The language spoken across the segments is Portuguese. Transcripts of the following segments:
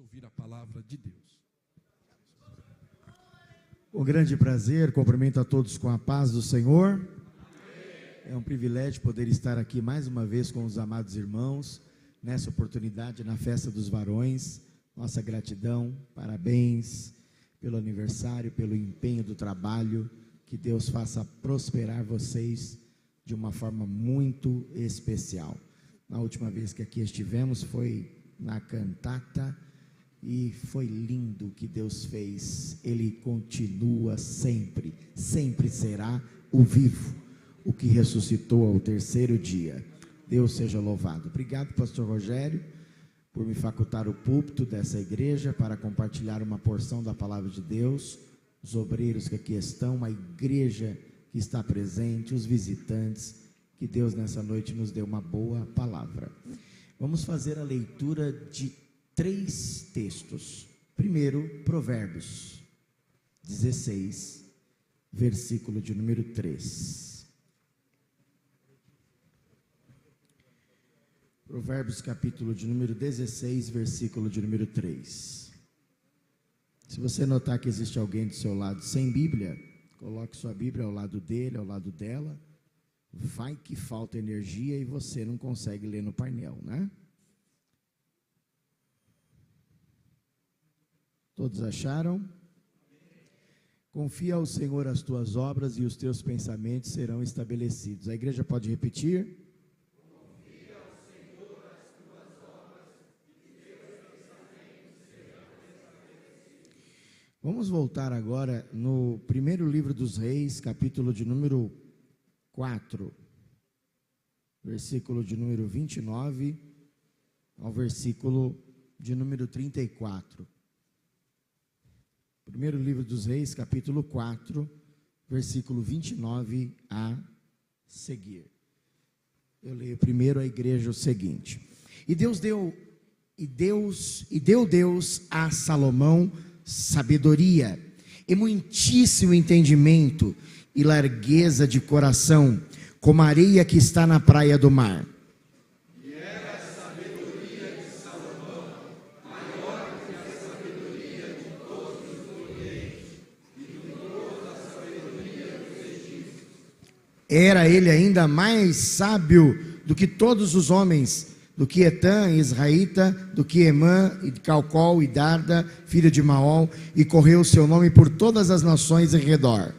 ouvir a palavra de Deus. Com grande prazer, cumprimento a todos com a paz do Senhor. É um privilégio poder estar aqui mais uma vez com os amados irmãos, nessa oportunidade, na festa dos varões. Nossa gratidão, parabéns pelo aniversário, pelo empenho do trabalho. Que Deus faça prosperar vocês de uma forma muito especial. Na última vez que aqui estivemos foi na cantata e foi lindo o que Deus fez. Ele continua sempre, sempre será o vivo, o que ressuscitou ao terceiro dia. Deus seja louvado. Obrigado, pastor Rogério, por me facultar o púlpito dessa igreja para compartilhar uma porção da palavra de Deus. Os obreiros que aqui estão, a igreja que está presente, os visitantes, que Deus nessa noite nos dê uma boa palavra. Vamos fazer a leitura de 3 textos. Primeiro, Provérbios 16, versículo de número 3. Provérbios capítulo de número 16, versículo de número 3. Se você notar que existe alguém do seu lado sem Bíblia, coloque sua Bíblia ao lado dele, ao lado dela. Vai que falta energia e você não consegue ler no painel, né? Todos acharam? Confia ao Senhor as tuas obras e os teus pensamentos serão estabelecidos. A igreja pode repetir? Confia ao Senhor as tuas obras e os teus pensamentos serão estabelecidos. Vamos voltar agora no primeiro livro dos Reis, capítulo de número 4, versículo de número 29 ao versículo de número 34. Primeiro livro dos Reis, capítulo 4, versículo 29 a seguir. Eu leio primeiro à igreja o seguinte: deu Deus a Salomão sabedoria e muitíssimo entendimento e largueza de coração, como a areia que está na praia do mar. E era a sabedoria de Salomão maior que a sabedoria de todos os orientes e de toda a sabedoria dos egípcios. Era ele ainda mais sábio do que todos os homens, do que Etã, israelita, do que Emã, e Calcol, e Darda, filho de Maol, e correu o seu nome por todas as nações em redor.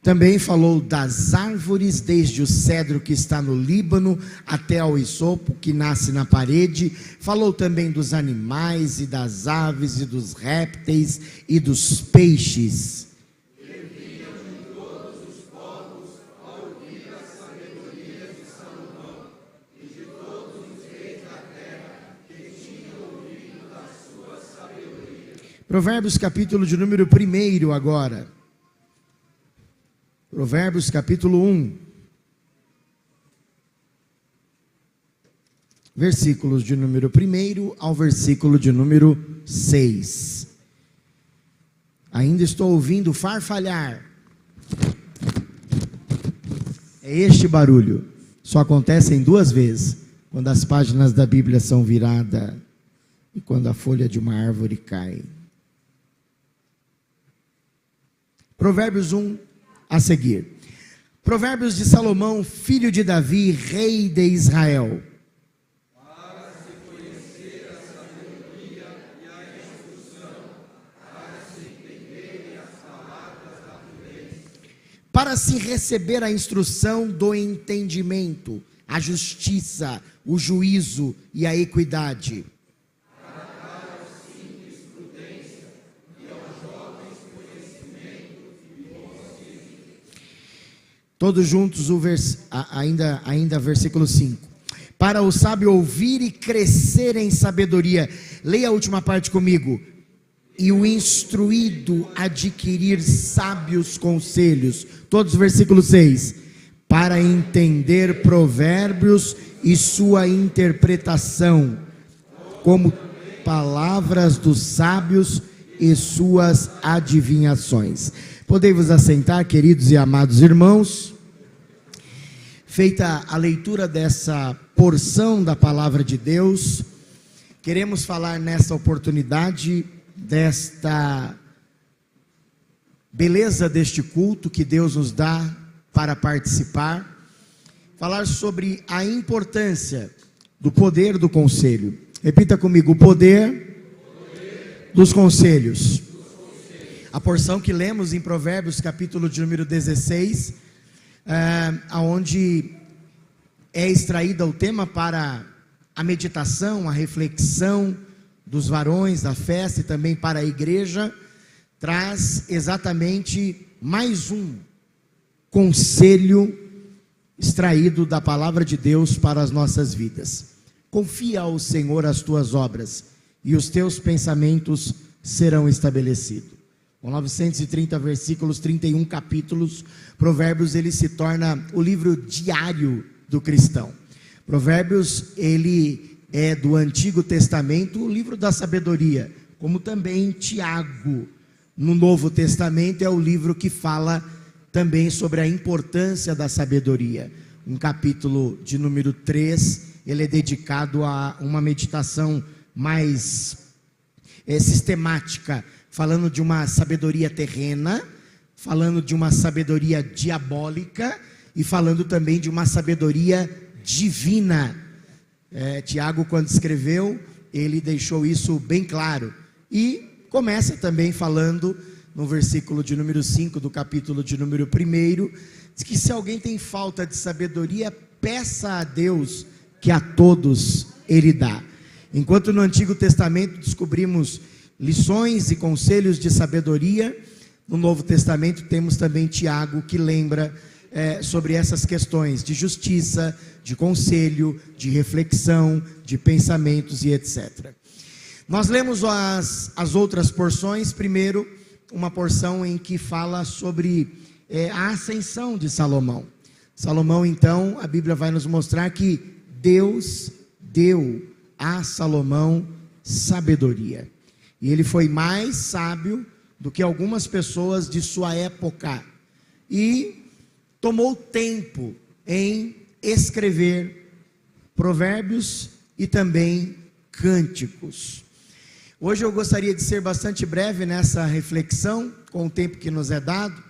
Também falou das árvores, desde o cedro que está no Líbano até ao isopo que nasce na parede. Falou também dos animais e das aves e dos répteis e dos peixes. Deviam de todos os povos ouvir a sabedoria de Salomão e de todos os reis da terra que tinham ouvido da sua sabedoria. Provérbios capítulo de número 1 agora. Provérbios capítulo 1, versículos de número 1 ao versículo de número 6. Ainda estou ouvindo farfalhar. É este barulho. Só acontece em 2 vezes. Quando as páginas da Bíblia são viradas e quando a folha de uma árvore cai. Provérbios 1. A seguir, Provérbios de Salomão, filho de Davi, rei de Israel. Para se conhecer a sabedoria e a instrução, para se entenderem as palavras da prudência. Para se receber a instrução do entendimento, a justiça, o juízo e a equidade. Todos juntos, ainda versículo 5. Para o sábio ouvir e crescer em sabedoria. Leia a última parte comigo. E o instruído adquirir sábios conselhos. Todos versículo 6. Para entender provérbios e sua interpretação. Como palavras dos sábios e suas adivinhações. Podei-vos assentar, queridos e amados irmãos. Feita a leitura dessa porção da palavra de Deus, queremos falar nessa oportunidade desta beleza deste culto que Deus nos dá para participar, falar sobre a importância do poder do conselho. Repita comigo: o poder dos conselhos. A porção que lemos em Provérbios, capítulo de número 16, onde é extraída o tema para a meditação, a reflexão dos varões da festa e também para a igreja, traz exatamente mais um conselho extraído da palavra de Deus para as nossas vidas. Confia ao Senhor as tuas obras e os teus pensamentos serão estabelecidos. Com 930 versículos, 31 capítulos, Provérbios ele se torna o livro diário do cristão. Provérbios ele é do Antigo Testamento o livro da sabedoria, como também Tiago no Novo Testamento é o livro que fala também sobre a importância da sabedoria. Um capítulo de número 3, ele é dedicado a uma meditação mais sistemática, falando de uma sabedoria terrena, falando de uma sabedoria diabólica e falando também de uma sabedoria divina. Tiago, quando escreveu, ele deixou isso bem claro. E começa também falando, no versículo de número 5 do capítulo de número 1, diz que se alguém tem falta de sabedoria, peça a Deus, que a todos Ele dá. Enquanto no Antigo Testamento descobrimos lições e conselhos de sabedoria, no Novo Testamento temos também Tiago, que lembra sobre essas questões de justiça, de conselho, de reflexão, de pensamentos e etc. Nós lemos as outras porções. Primeiro, uma porção em que fala sobre a ascensão de Salomão. Salomão, então, a Bíblia vai nos mostrar que Deus deu a Salomão sabedoria. E ele foi mais sábio do que algumas pessoas de sua época. E tomou tempo em escrever provérbios e também cânticos. Hoje eu gostaria de ser bastante breve nessa reflexão, com o tempo que nos é dado,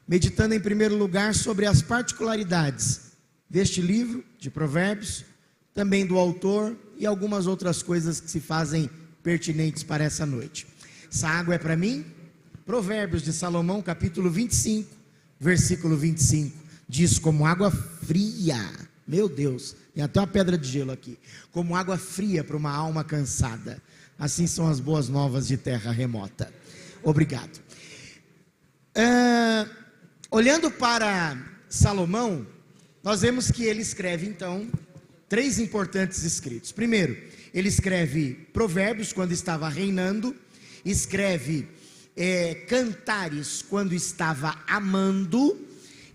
meditando em primeiro lugar sobre as particularidades deste livro de Provérbios, também do autor e algumas outras coisas que se fazem pertinentes para essa noite. Essa água é para mim? Provérbios de Salomão, capítulo 25, versículo 25, diz: como água fria, meu Deus, tem até uma pedra de gelo aqui, como água fria para uma alma cansada, assim são as boas novas de terra remota. Obrigado. Olhando para Salomão, nós vemos que ele escreve então 3 importantes escritos. Primeiro, ele escreve provérbios quando estava reinando, escreve cantares quando estava amando,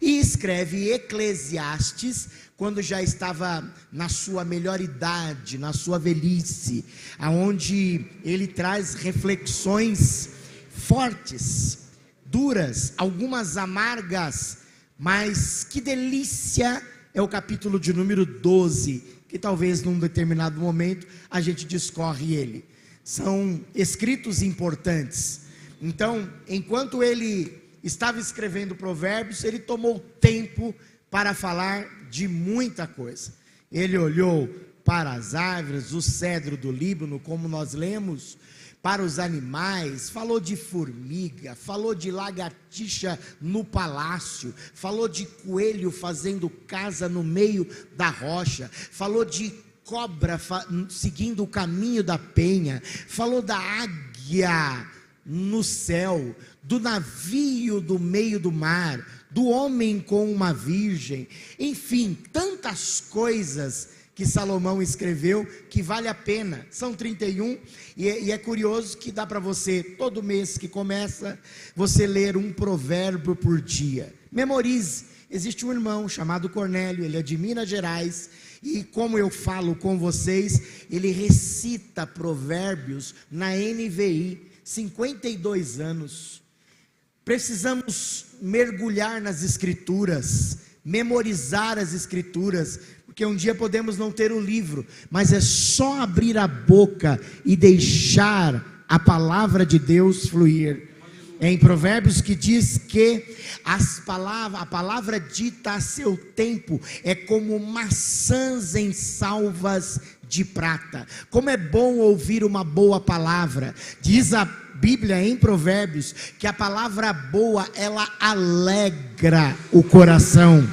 e escreve Eclesiastes quando já estava na sua melhor idade, na sua velhice, aonde ele traz reflexões fortes, duras, algumas amargas, mas que delícia é o capítulo de número 12, que talvez num determinado momento a gente discorre ele. São escritos importantes. Então, enquanto ele estava escrevendo provérbios, ele tomou tempo para falar de muita coisa. Ele olhou para as árvores, o cedro do Líbano, como nós lemos, para os animais, falou de formiga, falou de lagartixa no palácio, falou de coelho fazendo casa no meio da rocha, falou de cobra seguindo o caminho da penha, falou da águia no céu, do navio do meio do mar, do homem com uma virgem, enfim, tantas coisas que Salomão escreveu que vale a pena. São 31 e é curioso que dá para você, todo mês que começa, você ler um provérbio por dia. Memorize. Existe um irmão chamado Cornélio, ele é de Minas Gerais, e como eu falo com vocês, ele recita provérbios na NVI, 52 anos. Precisamos mergulhar nas escrituras, memorizar as Escrituras, porque um dia podemos não ter o livro, mas é só abrir a boca e deixar a palavra de Deus fluir. É em Provérbios que diz que a palavra dita a seu tempo é como maçãs em salvas de prata. Como é bom ouvir uma boa palavra. Diz a Bíblia em Provérbios que a palavra boa, ela alegra o coração.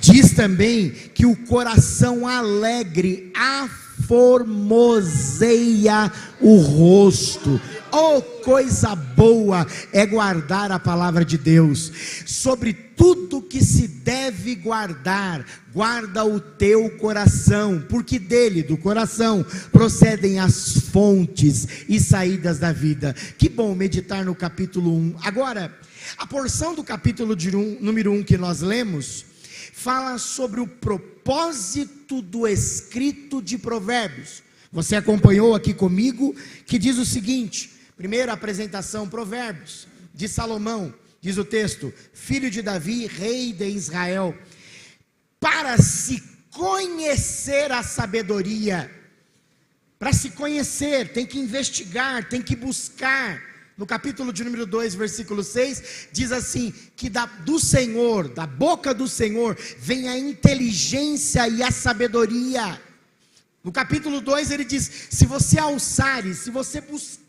Diz também que o coração alegre aformoseia o rosto. Oh, coisa boa é guardar a palavra de Deus. Sobre tudo que se deve guardar, guarda o teu coração, porque dele, do coração, procedem as fontes e saídas da vida. Que bom meditar no capítulo 1. Agora, a porção do capítulo número 1 que nós lemos, fala sobre o propósito do escrito de Provérbios. Você acompanhou aqui comigo, que diz o seguinte: primeira apresentação, Provérbios, de Salomão, diz o texto, filho de Davi, rei de Israel, para se conhecer a sabedoria. Para se conhecer, tem que investigar, tem que buscar. No capítulo de número 2, versículo 6, diz assim, que do Senhor, da boca do Senhor, vem a inteligência e a sabedoria. No capítulo 2 ele diz, se você alçares, se você buscares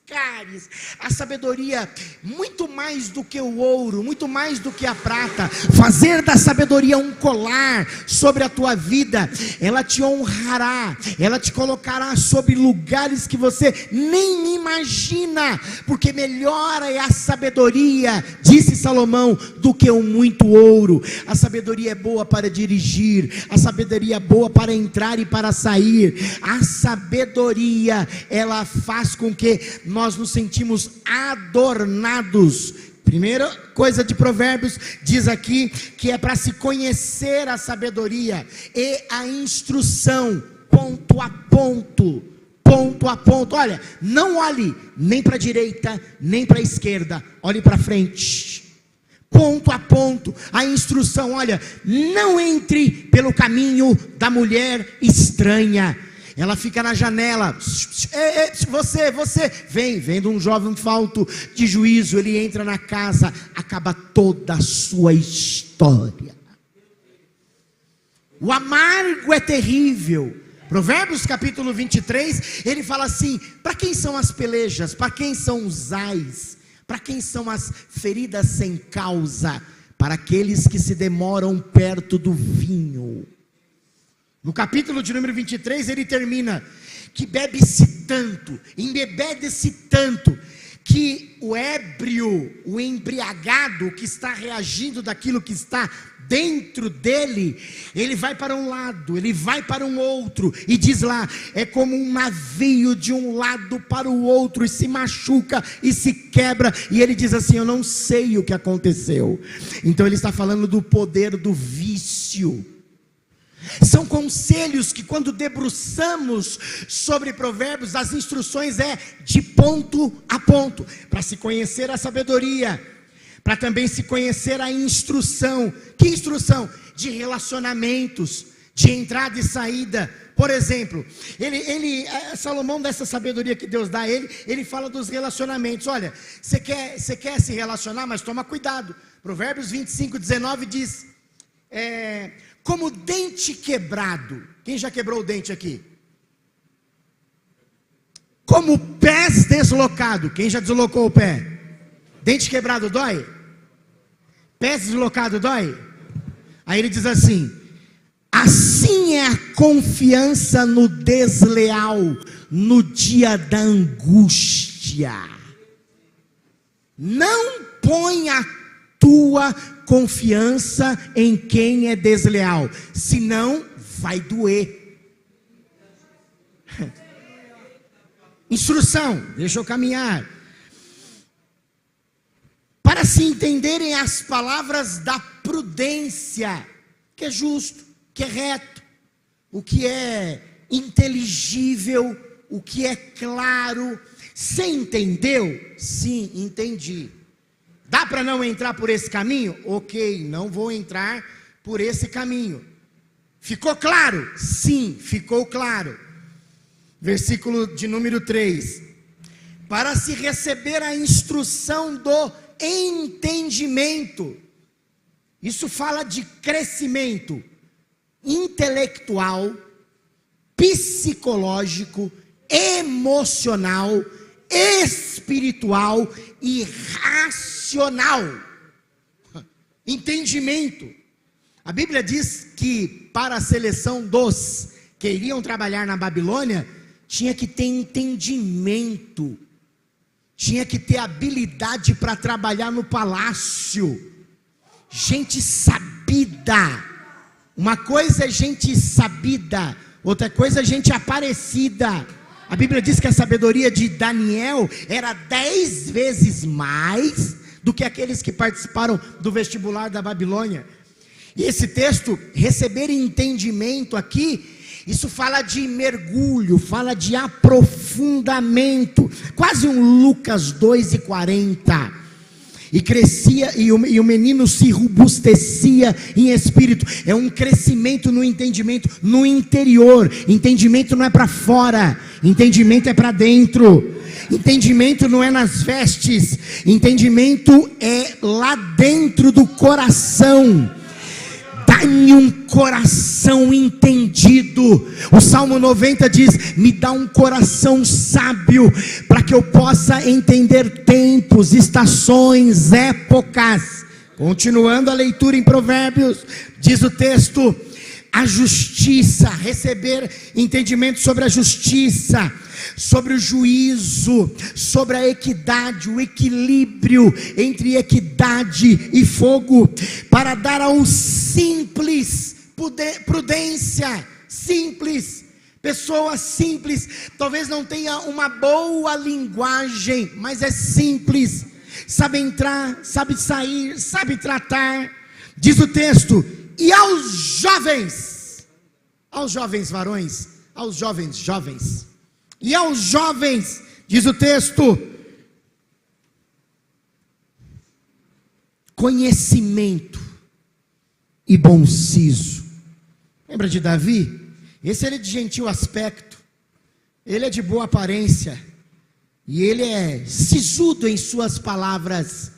a sabedoria, muito mais do que o ouro, muito mais do que a prata, fazer da sabedoria um colar sobre a tua vida, ela te honrará, ela te colocará sobre lugares que você nem imagina, porque melhor é a sabedoria, disse Salomão, do que o muito ouro. A sabedoria é boa para dirigir, a sabedoria é boa para entrar e para sair, a sabedoria, ela faz com que nós nos sentimos adornados. Primeira coisa de Provérbios, diz aqui, que é para se conhecer a sabedoria e a instrução, ponto a ponto, ponto a ponto. Olha, não olhe nem para a direita, nem para a esquerda, olhe para frente, ponto a ponto, a instrução. Olha, não entre pelo caminho da mulher estranha. Ela fica na janela, você, vem de um jovem falto de juízo, ele entra na casa, acaba toda a sua história. O amargo é terrível. Provérbios capítulo 23, ele fala assim, para quem são as pelejas, para quem são os ais, para quem são as feridas sem causa, para aqueles que se demoram perto do vinho. No capítulo de número 23 ele termina, que bebe-se tanto, embebede-se tanto, que o ébrio, o embriagado que está reagindo daquilo que está dentro dele, ele vai para um lado, ele vai para um outro, e diz lá, é como um navio de um lado para o outro, e se machuca, e se quebra, e ele diz assim, eu não sei o que aconteceu. Então ele está falando do poder do vício. São conselhos que quando debruçamos sobre Provérbios, as instruções é de ponto a ponto, para se conhecer a sabedoria, para também se conhecer a instrução. Que instrução? De relacionamentos, de entrada e saída. Por exemplo, Salomão, dessa sabedoria que Deus dá a ele fala dos relacionamentos. Olha, você quer se relacionar, mas toma cuidado. Provérbios 25, 19 diz, como dente quebrado. Quem já quebrou o dente aqui? Como pés deslocado. Quem já deslocou o pé? Dente quebrado dói? Pés deslocado dói? Aí ele diz assim, assim é a confiança no desleal, no dia da angústia. Não põe a tua confiança em quem é desleal, senão vai doer. Instrução, deixa eu caminhar. Para se entenderem as palavras da prudência, que é justo, que é reto, o que é inteligível, o que é claro. Você entendeu? Sim, entendi. Dá para não entrar por esse caminho? Ok, não vou entrar por esse caminho. Ficou claro? Sim, ficou claro. Versículo de número 3. Para se receber a instrução do entendimento. Isso fala de crescimento intelectual, psicológico, emocional, espiritual e racional. Entendimento. A Bíblia diz que para a seleção dos que iriam trabalhar na Babilônia, tinha que ter entendimento, tinha que ter habilidade para trabalhar no palácio, gente sabida. Uma coisa é gente sabida, outra coisa é gente aparecida. A Bíblia diz que a sabedoria de Daniel era 10 vezes mais do que aqueles que participaram do vestibular da Babilônia. E esse texto, receber entendimento aqui, isso fala de mergulho, fala de aprofundamento, quase um Lucas 2:40. E crescia, e o menino se robustecia em espírito. É um crescimento no entendimento, no interior. Entendimento não é para fora, entendimento é para dentro. Entendimento não é nas vestes, entendimento é lá dentro do coração. Dá-me um coração entendido. O Salmo 90 diz: me dá um coração sábio, para que eu possa entender tempos, estações, épocas. Continuando a leitura em Provérbios, diz o texto: a justiça, receber entendimento sobre a justiça, sobre o juízo, sobre a equidade, o equilíbrio entre equidade e fogo, para dar ao simples prudência. Simples, pessoa simples, talvez não tenha uma boa linguagem, mas é simples, sabe entrar, sabe sair, sabe tratar. Diz o texto: e aos jovens varões, aos jovens, e aos jovens, diz o texto, conhecimento e bom siso. Lembra de Davi? Esse ele é de gentil aspecto, ele é de boa aparência, e ele é sisudo em suas palavras,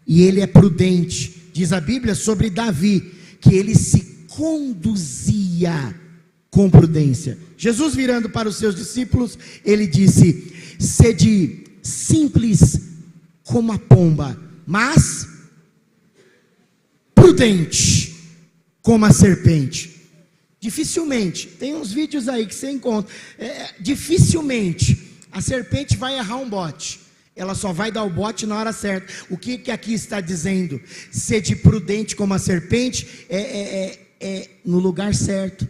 e ele é prudente. Diz a Bíblia sobre Davi, que ele se conduzia com prudência. Jesus, virando para os seus discípulos, ele disse: sede simples como a pomba, mas prudente como a serpente. Dificilmente, tem uns vídeos aí que você encontra, dificilmente a serpente vai errar um bote. Ela só vai dar o bote na hora certa. O que aqui está dizendo? Sede prudente como a serpente, no lugar certo,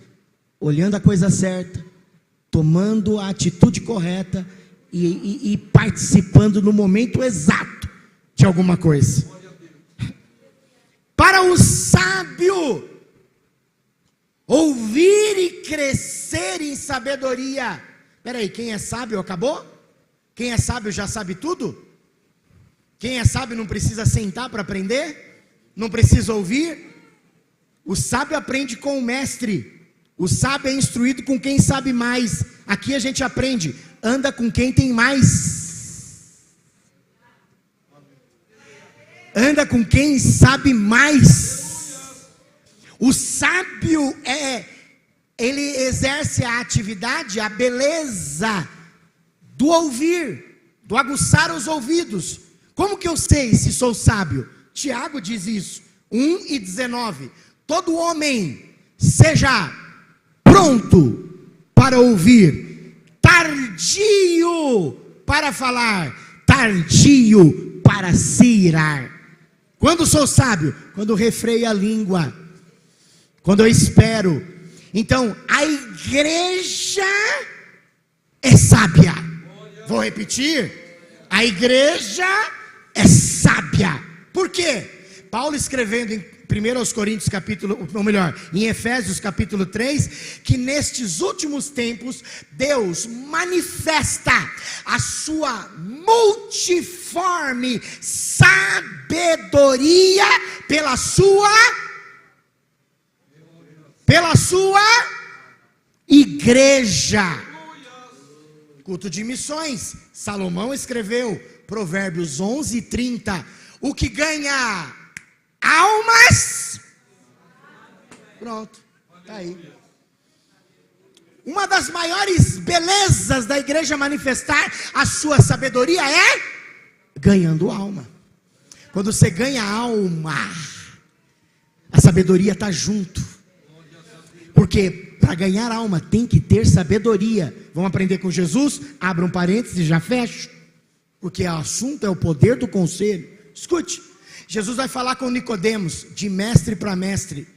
olhando a coisa certa, tomando a atitude correta e participando no momento exato de alguma coisa. Para o sábio, ouvir e crescer em sabedoria. Peraí, quem é sábio acabou? Quem é sábio já sabe tudo? Quem é sábio não precisa sentar para aprender? Não precisa ouvir? O sábio aprende com o mestre. O sábio é instruído com quem sabe mais. Aqui a gente aprende: anda com quem tem mais. Anda com quem sabe mais. O sábio ele exerce a atividade, a beleza do ouvir, do aguçar os ouvidos. Como que eu sei se sou sábio? Tiago diz isso, 1:19. Todo homem seja pronto para ouvir, tardio para falar, tardio para se irar. Quando sou sábio? Quando refreio a língua, quando eu espero. Então, a igreja é sábia. Vou repetir: a igreja é sábia. Por quê? Paulo escrevendo em 1 Coríntios capítulo, ou melhor, em Efésios capítulo 3, que nestes últimos tempos Deus manifesta a sua multiforme sabedoria pela sua pela sua igreja. Culto de missões. Salomão escreveu Provérbios 11:30. O que ganha almas. Pronto, está aí. Uma das maiores belezas da igreja manifestar a sua sabedoria é ganhando alma. Quando você ganha alma, a sabedoria está junto. Porque para ganhar alma tem que ter sabedoria. Vamos aprender com Jesus? Abra um parênteses e já fecho. Porque o assunto é o poder do conselho. Escute, Jesus vai falar com Nicodemos, de mestre para mestre.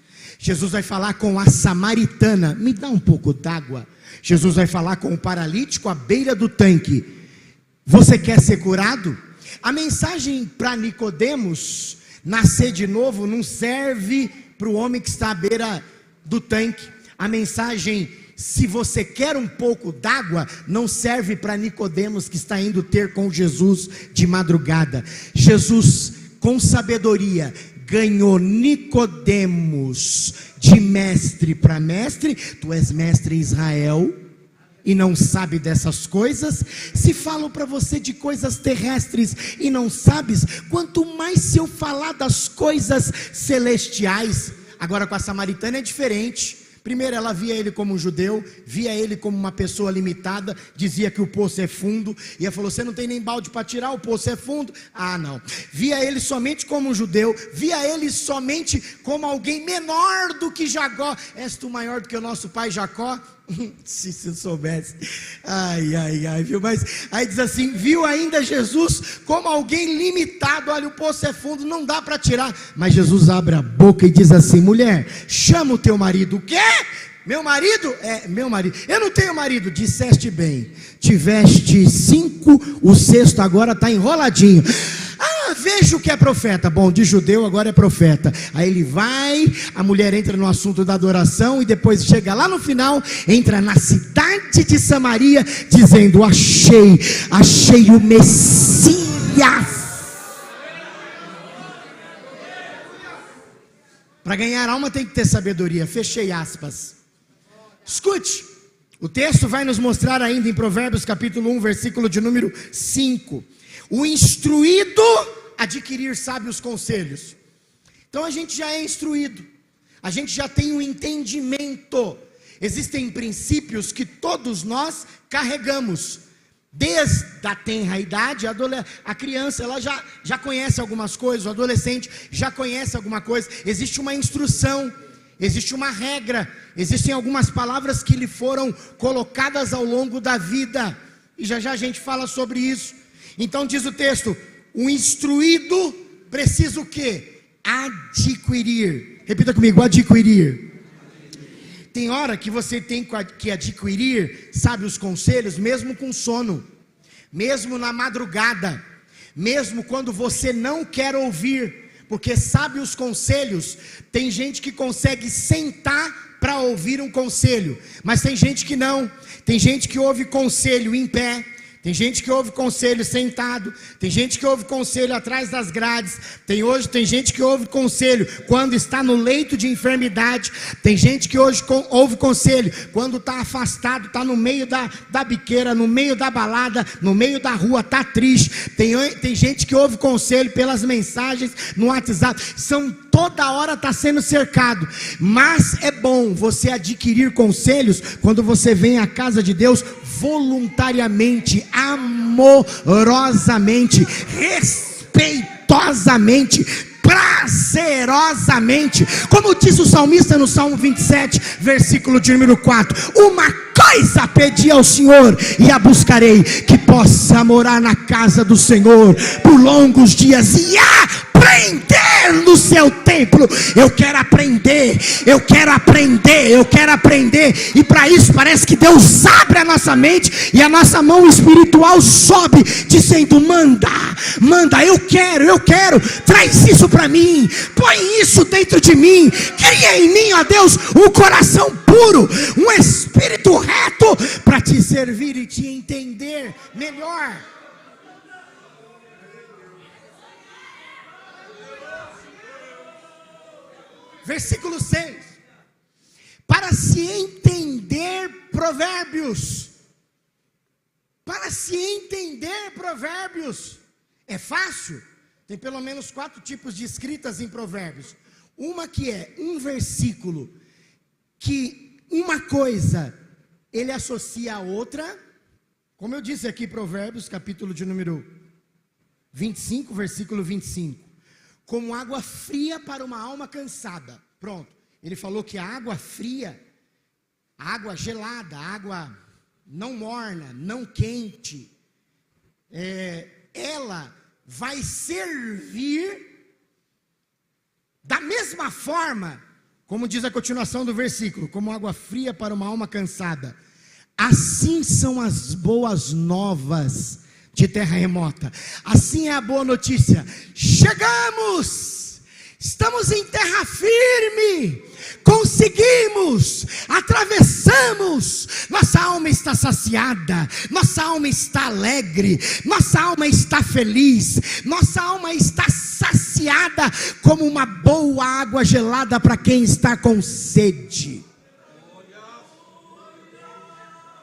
Jesus vai falar com a samaritana, me dá um pouco d'água. Jesus vai falar com o paralítico à beira do tanque. Você quer ser curado? A mensagem para Nicodemos, nascer de novo, não serve para o homem que está à beira do tanque. A mensagem, se você quer um pouco d'água, não serve para Nicodemos que está indo ter com Jesus de madrugada. Jesus, com sabedoria, ganhou Nicodemos de mestre para mestre. Tu és mestre em Israel e não sabe dessas coisas? Se falo para você de coisas terrestres e não sabes, quanto mais se eu falar das coisas celestiais. Agora com a samaritana é diferente. Primeiro ela via ele como um judeu, via ele como uma pessoa limitada, dizia que o poço é fundo, e ela falou, você não tem nem balde para tirar, o poço é fundo. Ah não, via ele somente como um judeu, via ele somente como alguém menor do que Jacó. És tu maior do que o nosso pai Jacó? Se soubesse, ai, viu? Mas aí diz assim, viu ainda Jesus como alguém limitado. Olha, o poço é fundo, não dá para tirar. Mas Jesus abre a boca e diz assim, mulher, chama o teu marido. O quê? Meu marido? É, meu marido. Eu não tenho marido. Disseste bem, tiveste 5, o sexto agora está enroladinho. Vejo que é profeta. Bom, de judeu agora é profeta. Aí ele vai, a mulher entra no assunto da adoração e depois chega lá no final, entra na cidade de Samaria, dizendo, achei o Messias. Para ganhar alma tem que ter sabedoria. Fechei aspas. Escute, o texto vai nos mostrar ainda em Provérbios capítulo 1, versículo de número 5. O instruído adquirir sábios conselhos. Então a gente já é instruído, a gente já tem um entendimento. Existem princípios que todos nós carregamos. Desde a tenra idade, a criança ela já conhece algumas coisas, o adolescente já conhece alguma coisa. Existe uma instrução, existe uma regra, existem algumas palavras que lhe foram colocadas ao longo da vida. E já a gente fala sobre isso. Então diz o texto, o instruído precisa o quê? Adquirir. Repita comigo, adquirir. Tem hora que você tem que adquirir, sabe, os conselhos, mesmo com sono, mesmo na madrugada, mesmo quando você não quer ouvir, porque sabe os conselhos. Tem gente que consegue sentar para ouvir um conselho, mas tem gente que não. Tem gente que ouve conselho em pé, tem gente que ouve conselho sentado, tem gente que ouve conselho atrás das grades, tem gente que ouve conselho quando está no leito de enfermidade, tem gente que hoje ouve conselho quando está afastado, está no meio da biqueira, no meio da balada, no meio da rua, está triste. Tem gente que ouve conselho pelas mensagens no WhatsApp. Toda hora está sendo cercado. Mas é bom você adquirir conselhos quando você vem à casa de Deus voluntariamente, amorosamente, respeitosamente, prazerosamente, como diz o salmista no Salmo 27, versículo de número 4, uma coisa pedi ao Senhor e a buscarei, que possa morar na casa do Senhor por longos dias e aprender no seu templo. Eu quero aprender, e para isso parece que Deus abre a nossa mente e a nossa mão espiritual sobe, dizendo, manda, eu quero, traz isso para mim, põe isso dentro de mim, cria em mim, ó Deus, um coração puro, um espírito reto, para te servir e te entender melhor. Versículo 6, para se entender Provérbios. Para se entender Provérbios. É fácil? Tem pelo menos 4 tipos de escritas em Provérbios. Uma que é um versículo, que uma coisa ele associa a outra. Como eu disse aqui, Provérbios, capítulo de número 25, versículo 25. Como água fria para uma alma cansada. Pronto. Ele falou que a água fria, a água gelada, a água não morna, não quente, ela vai servir da mesma forma, como diz a continuação do versículo, como água fria para uma alma cansada. Assim são as boas novas de terra remota. Assim é a boa notícia. Chegamos! Estamos em terra firme, conseguimos, atravessamos, nossa alma está saciada, nossa alma está alegre, nossa alma está feliz, nossa alma está saciada como uma boa água gelada para quem está com sede.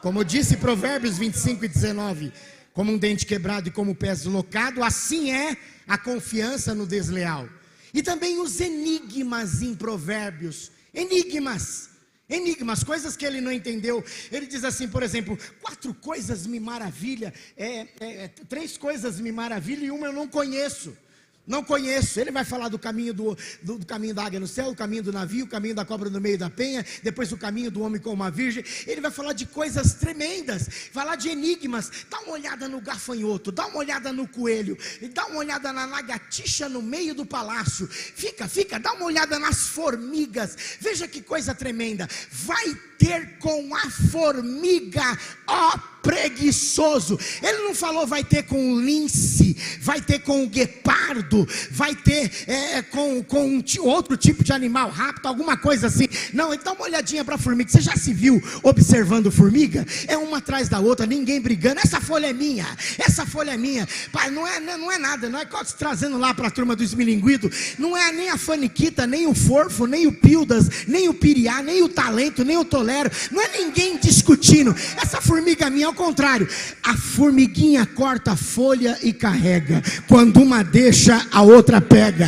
Como disse Provérbios 25 e 19, como um dente quebrado e como o pé deslocado, assim é a confiança no desleal. E também os enigmas em Provérbios. Enigmas, coisas que ele não entendeu. Ele diz assim, por exemplo, 4 coisas me maravilham, 3 coisas me maravilham e uma eu não conheço. Não conheço. Ele vai falar do caminho do caminho da águia no céu, o caminho do navio, o caminho da cobra no meio da penha, depois o caminho do homem com uma virgem. Ele vai falar de coisas tremendas, falar de enigmas. Dá uma olhada no gafanhoto, dá uma olhada no coelho, dá uma olhada na lagartixa no meio do palácio. Dá uma olhada nas formigas. Veja que coisa tremenda. Vai ter com a formiga, ó preguiçoso. Ele não falou vai ter com o lince, vai ter com o guepardo, vai ter com outro tipo de animal rápido, alguma coisa assim. Não, então dá uma olhadinha para a formiga. Você já se viu observando formiga? É uma atrás da outra, ninguém brigando. Essa folha é minha, pai, não é nada, não é trazendo lá para a turma do esmilinguido, não é nem a faniquita, nem o forfo, nem o pildas, nem o piriá, nem o talento, nem o tolero, não é ninguém discutindo. Essa formiga minha, ao contrário, a formiguinha corta a folha e carrega, quando uma deixa, a outra pega.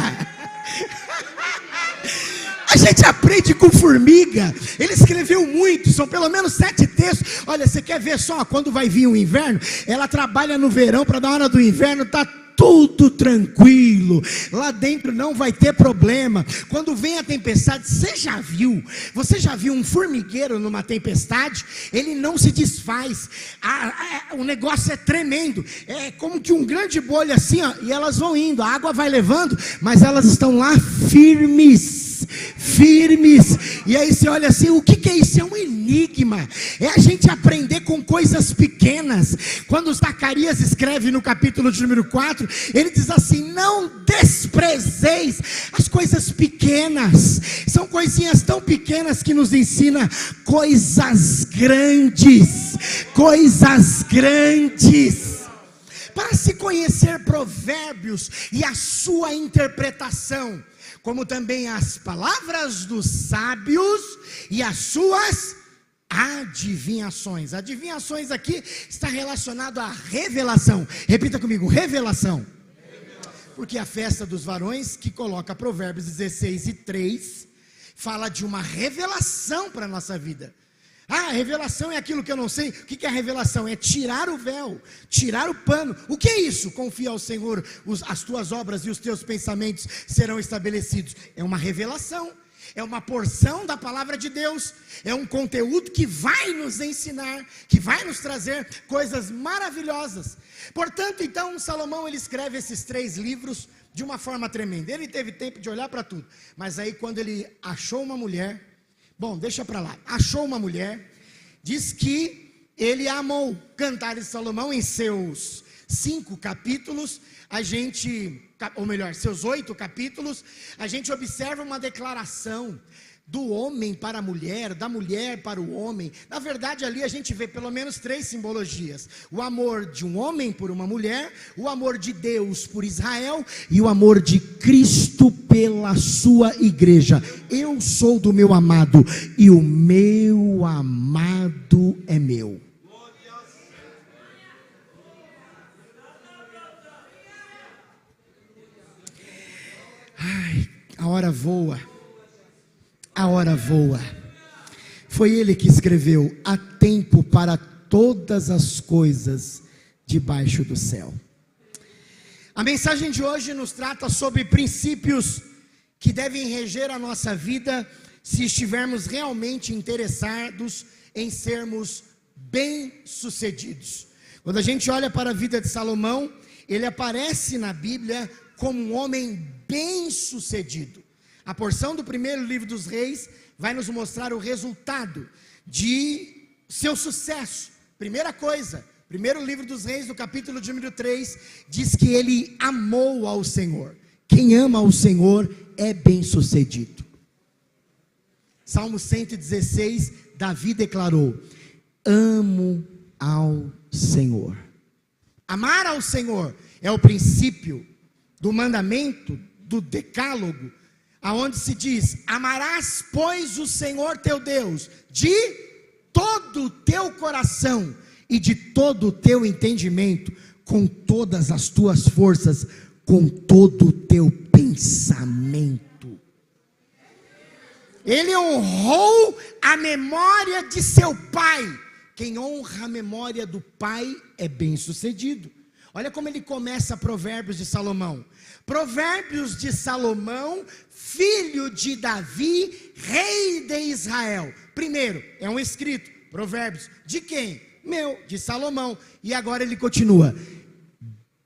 A gente aprende com formiga. Ele escreveu muito, são pelo menos 7 textos. Olha, você quer ver só quando vai vir o inverno? Ela trabalha no verão para na hora do inverno tá tudo tranquilo, lá dentro não vai ter problema. Quando vem a tempestade, você já viu um formigueiro numa tempestade? Ele não se desfaz, o negócio é tremendo, é como que um grande bolho assim, ó, e elas vão indo, a água vai levando, mas elas estão lá firmes. E aí você olha assim, o que é isso? É um enigma, é a gente aprender com coisas pequenas. Quando Zacarias escreve no capítulo de número 4, ele diz assim, não desprezeis as coisas pequenas. São coisinhas tão pequenas que nos ensina coisas grandes. Para se conhecer Provérbios e a sua interpretação, como também as palavras dos sábios e as suas adivinhações. Adivinhações aqui está relacionado à revelação. Repita comigo, revelação. Porque a festa dos varões, que coloca Provérbios 16 e 3, fala de uma revelação para a nossa vida. A revelação é aquilo que eu não sei. O que é a revelação? É tirar o véu, tirar o pano. O que é isso? Confia ao Senhor, as tuas obras e os teus pensamentos serão estabelecidos. É uma revelação, é uma porção da palavra de Deus, é um conteúdo que vai nos ensinar, que vai nos trazer coisas maravilhosas. Portanto, então, Salomão, ele escreve esses 3 livros de uma forma tremenda. Ele teve tempo de olhar para tudo, mas aí quando ele achou uma mulher, deixa para lá, achou uma mulher, diz que ele amou. Cantares de Salomão, em seus 5 capítulos, seus 8 capítulos, a gente observa uma declaração do homem para a mulher, da mulher para o homem. Na verdade, ali a gente vê pelo menos 3 simbologias: o amor de um homem por uma mulher, o amor de Deus por Israel e o amor de Cristo pela sua igreja. Eu sou do meu amado e o meu amado é meu. Ai, a hora voa. A hora voa. Foi ele que escreveu: há tempo para todas as coisas debaixo do céu. A mensagem de hoje nos trata sobre princípios que devem reger a nossa vida se estivermos realmente interessados em sermos bem-sucedidos. Quando a gente olha para a vida de Salomão, ele aparece na Bíblia como um homem bem-sucedido. A porção do primeiro livro dos reis vai nos mostrar o resultado de seu sucesso. Primeira coisa, primeiro livro dos reis, no capítulo de número 3, diz que ele amou ao Senhor. Quem ama ao Senhor é bem-sucedido. Salmo 116, Davi declarou: amo ao Senhor. Amar ao Senhor é o princípio do mandamento, do decálogo, aonde se diz: amarás, pois, o Senhor teu Deus de todo o teu coração e de todo o teu entendimento, com todas as tuas forças, com todo o teu pensamento. Ele honrou a memória de seu pai. Quem honra a memória do pai é bem-sucedido. Olha como ele começa Provérbios de Salomão. Provérbios de Salomão, filho de Davi, rei de Israel. Primeiro, é um escrito, Provérbios, de quem? Meu, de Salomão. E agora ele continua: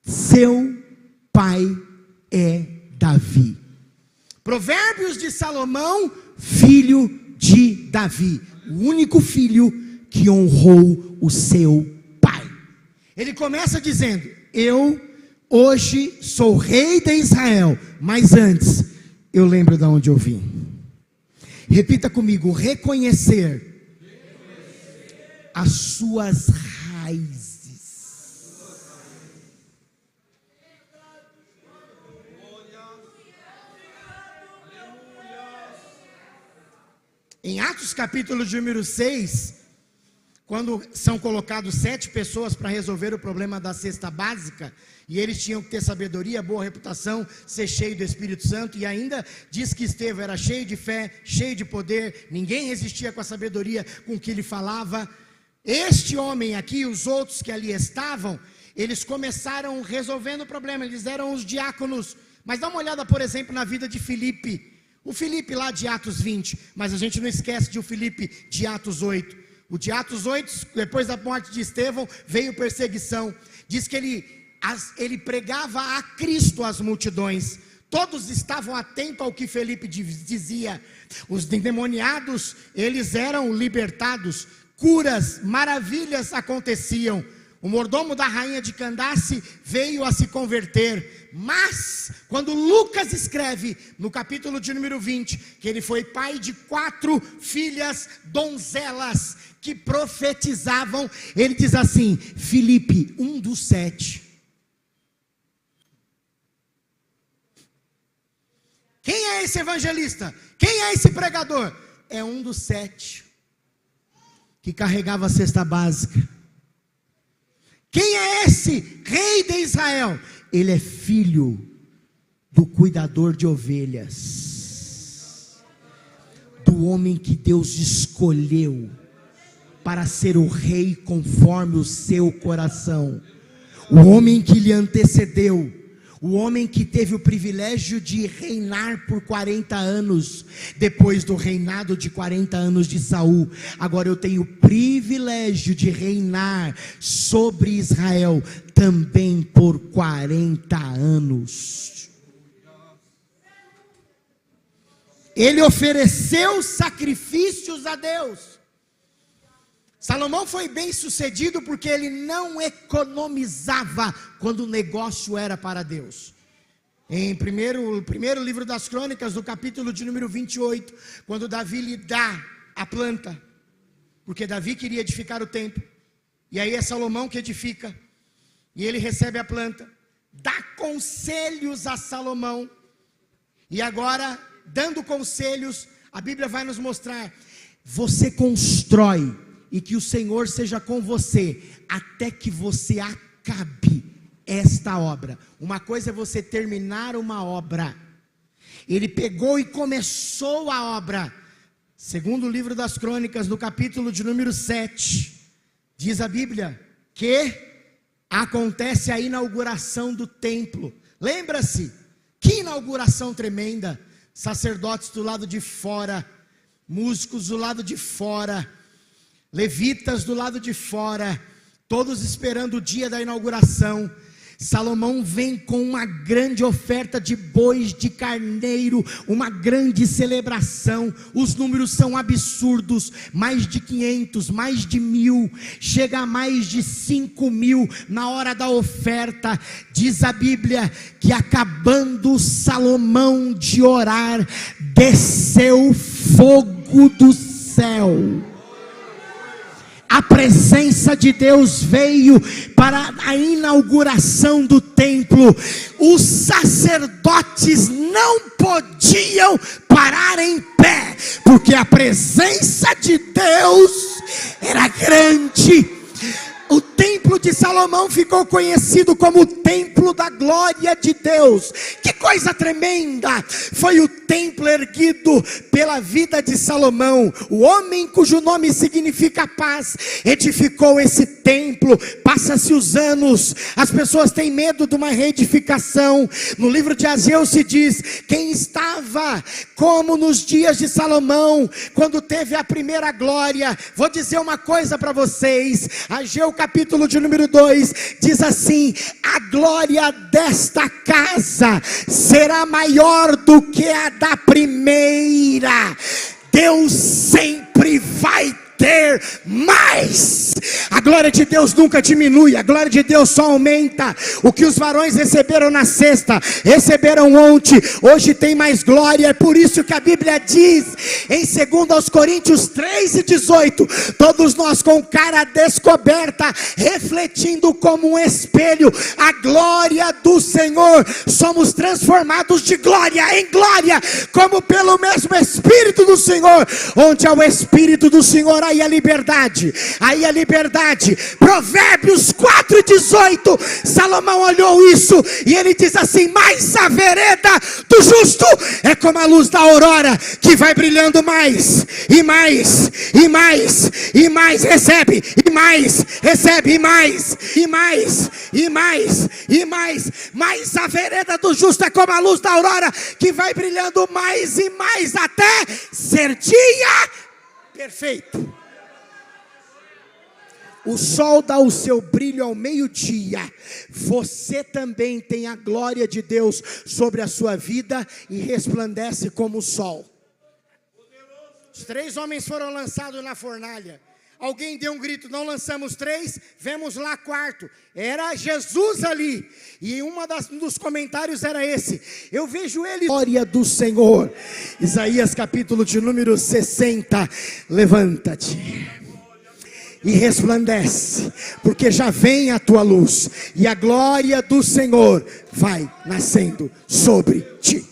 seu pai é Davi. Provérbios de Salomão, filho de Davi, o único filho que honrou o seu pai. Ele começa dizendo: eu hoje sou rei de Israel, mas antes eu lembro de onde eu vim. Repita comigo: reconhecer as suas raízes. Em Atos capítulo de número 6, quando são colocados 7 pessoas para resolver o problema da cesta básica, e eles tinham que ter sabedoria, boa reputação, ser cheio do Espírito Santo, e ainda diz que Estevão era cheio de fé, cheio de poder, ninguém resistia com a sabedoria com que ele falava. Este homem aqui, os outros que ali estavam, eles começaram resolvendo o problema, eles eram os diáconos. Mas dá uma olhada, por exemplo, na vida de Filipe. O Filipe lá de Atos 20, mas a gente não esquece de o Filipe de Atos 8. O de Atos 8, depois da morte de Estevão, veio perseguição. Diz que ele pregava a Cristo às multidões. Todos estavam atentos ao que Filipe dizia. Os endemoniados, eles eram libertados. Curas, maravilhas aconteciam. O mordomo da rainha de Candace veio a se converter. Mas, quando Lucas escreve, no capítulo de número 20, que ele foi pai de 4 filhas donzelas que profetizavam, ele diz assim: Filipe, um dos 7. Quem é esse evangelista? Quem é esse pregador? É um dos 7 que carregava a cesta básica. Quem é esse rei de Israel? Ele é filho do cuidador de ovelhas, do homem que Deus escolheu para ser o rei conforme o seu coração, o homem que lhe antecedeu, o homem que teve o privilégio de reinar por 40 anos, depois do reinado de 40 anos de Saul. Agora eu tenho o privilégio de reinar sobre Israel também por 40 anos. Ele ofereceu sacrifícios a Deus. Salomão foi bem sucedido porque ele não economizava quando o negócio era para Deus. Em primeiro livro das Crônicas, no capítulo de número 28, quando Davi lhe dá a planta, porque Davi queria edificar o templo, e aí é Salomão que edifica, e ele recebe a planta, dá conselhos a Salomão, e agora, dando conselhos, a Bíblia vai nos mostrar, você constrói, e que o Senhor seja com você, até que você acabe esta obra. Uma coisa é você terminar uma obra, ele pegou e começou a obra. Segundo o livro das Crônicas, no capítulo de número 7, diz a Bíblia, que acontece a inauguração do templo. Lembra-se, que inauguração tremenda, sacerdotes do lado de fora, músicos do lado de fora, levitas do lado de fora, todos esperando o dia da inauguração. Salomão vem com uma grande oferta de bois, de carneiro, uma grande celebração, os números são absurdos, mais de 500, mais de 1000, chega a mais de 5.000 na hora da oferta. Diz a Bíblia que acabando Salomão de orar, desceu fogo do céu. A presença de Deus veio para a inauguração do templo. Os sacerdotes não podiam parar em pé, porque a presença de Deus era grande. O templo de Salomão ficou conhecido como o templo da glória de Deus. Que coisa tremenda! Foi o templo erguido pela vida de Salomão. O homem cujo nome significa paz edificou esse templo. Passa-se os anos, as pessoas têm medo de uma reedificação. No livro de Ageu se diz: quem estava como nos dias de Salomão, quando teve a primeira glória. Vou dizer uma coisa para vocês. Ageu capítulo de número 2 diz assim: a glória desta casa será maior do que a da primeira. Deus sempre vai ter mais. A glória de Deus nunca diminui, a glória de Deus só aumenta. O que os varões receberam na sexta, receberam ontem, hoje tem mais glória. É por isso que a Bíblia diz em 2 Coríntios 3:18, todos nós com cara descoberta, refletindo como um espelho a glória do Senhor, somos transformados de glória em glória, como pelo mesmo Espírito do Senhor. Onde há o Espírito do Senhor, aí a liberdade, aí a liberdade. Provérbios 4:18, Salomão olhou isso e ele diz assim: mas a vereda do justo é como a luz da aurora, que vai brilhando mais, e mais, e mais, e mais, recebe, e mais, recebe, e mais, e mais, e mais, e mais. Mas a vereda do justo é como a luz da aurora, que vai brilhando mais e mais, até ser dia perfeito. O sol dá o seu brilho ao meio-dia. Você também tem a glória de Deus sobre a sua vida e resplandece como o sol. Os 3 homens foram lançados na fornalha. Alguém deu um grito: não lançamos 3, vemos lá 4. Era Jesus ali. E um dos comentários era esse: eu vejo ele, glória do Senhor. Isaías capítulo de número 60. Levanta-te e resplandece, porque já vem a tua luz, e a glória do Senhor vai nascendo sobre ti.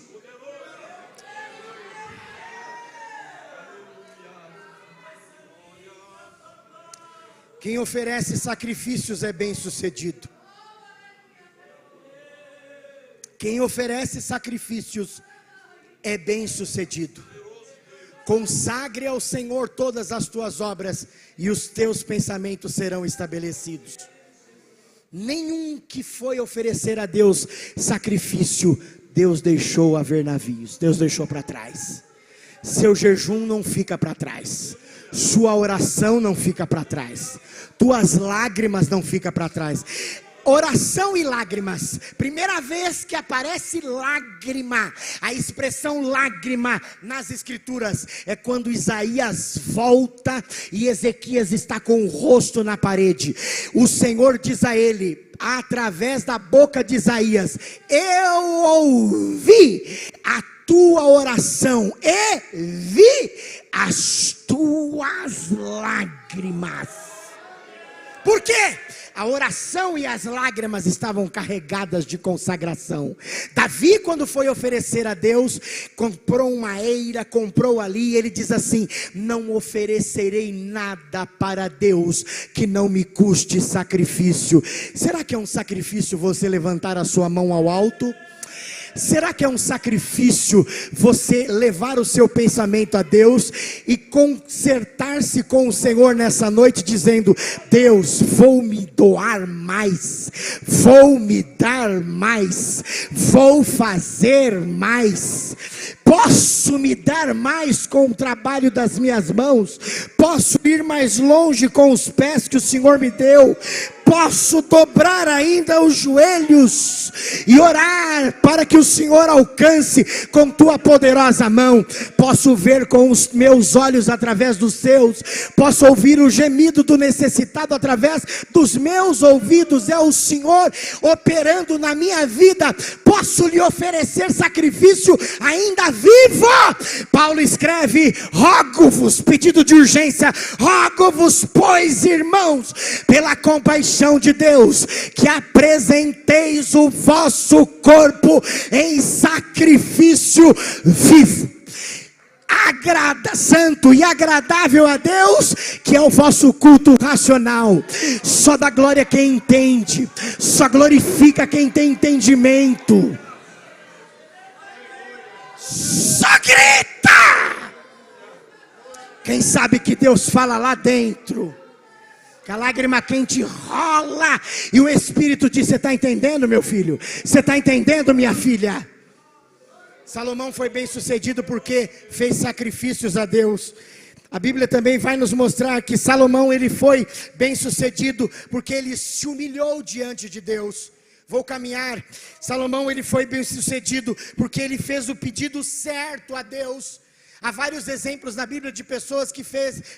Quem oferece sacrifícios é bem-sucedido. Quem oferece sacrifícios é bem-sucedido. Consagre ao Senhor todas as tuas obras, e os teus pensamentos serão estabelecidos. Nenhum que foi oferecer a Deus sacrifício, Deus deixou haver navios, Deus deixou para trás. Seu jejum não fica para trás, sua oração não fica para trás, tuas lágrimas não ficam para trás. oração e lágrimas. Primeira vez que aparece lágrima, a expressão lágrima nas escrituras é quando Isaías volta e Ezequias está com o rosto na parede. O Senhor diz a ele, através da boca de Isaías: eu ouvi a tua oração e vi as tuas lágrimas. Por quê? A oração e as lágrimas estavam carregadas de consagração. Davi, quando foi oferecer a Deus, comprou uma eira, comprou ali, ele diz assim: não oferecerei nada para Deus que não me custe sacrifício. Será que é um sacrifício você levantar a sua mão ao alto? Será que é um sacrifício você levar o seu pensamento a Deus e consertar-se com o Senhor nessa noite, dizendo: Deus, vou me doar mais, vou me dar mais, vou fazer mais, posso me dar mais com o trabalho das minhas mãos, posso ir mais longe com os pés que o Senhor me deu, posso dobrar ainda os joelhos e orar para que o Senhor alcance com tua poderosa mão. Posso ver com os meus olhos através dos seus, posso ouvir o gemido do necessitado através dos meus ouvidos. É o Senhor operando na minha vida. Posso lhe oferecer sacrifício ainda vivo. Paulo escreve: rogo-vos, pedido de urgência, rogo-vos, pois, irmãos, pela compaixão de Deus, que apresenteis o vosso corpo em sacrifício vivo, santo e agradável a Deus, que é o vosso culto racional. Só dá glória quem entende, só glorifica quem tem entendimento, só grita quem sabe que Deus fala lá dentro. A lágrima quente rola e o Espírito diz: você está entendendo, meu filho? Você está entendendo, minha filha? Salomão foi bem sucedido porque fez sacrifícios a Deus. A Bíblia também vai nos mostrar que Salomão, ele foi bem sucedido porque ele se humilhou diante de Deus. Vou caminhar. Salomão, ele foi bem sucedido porque ele fez o pedido certo a Deus. Há vários exemplos na Bíblia de pessoas que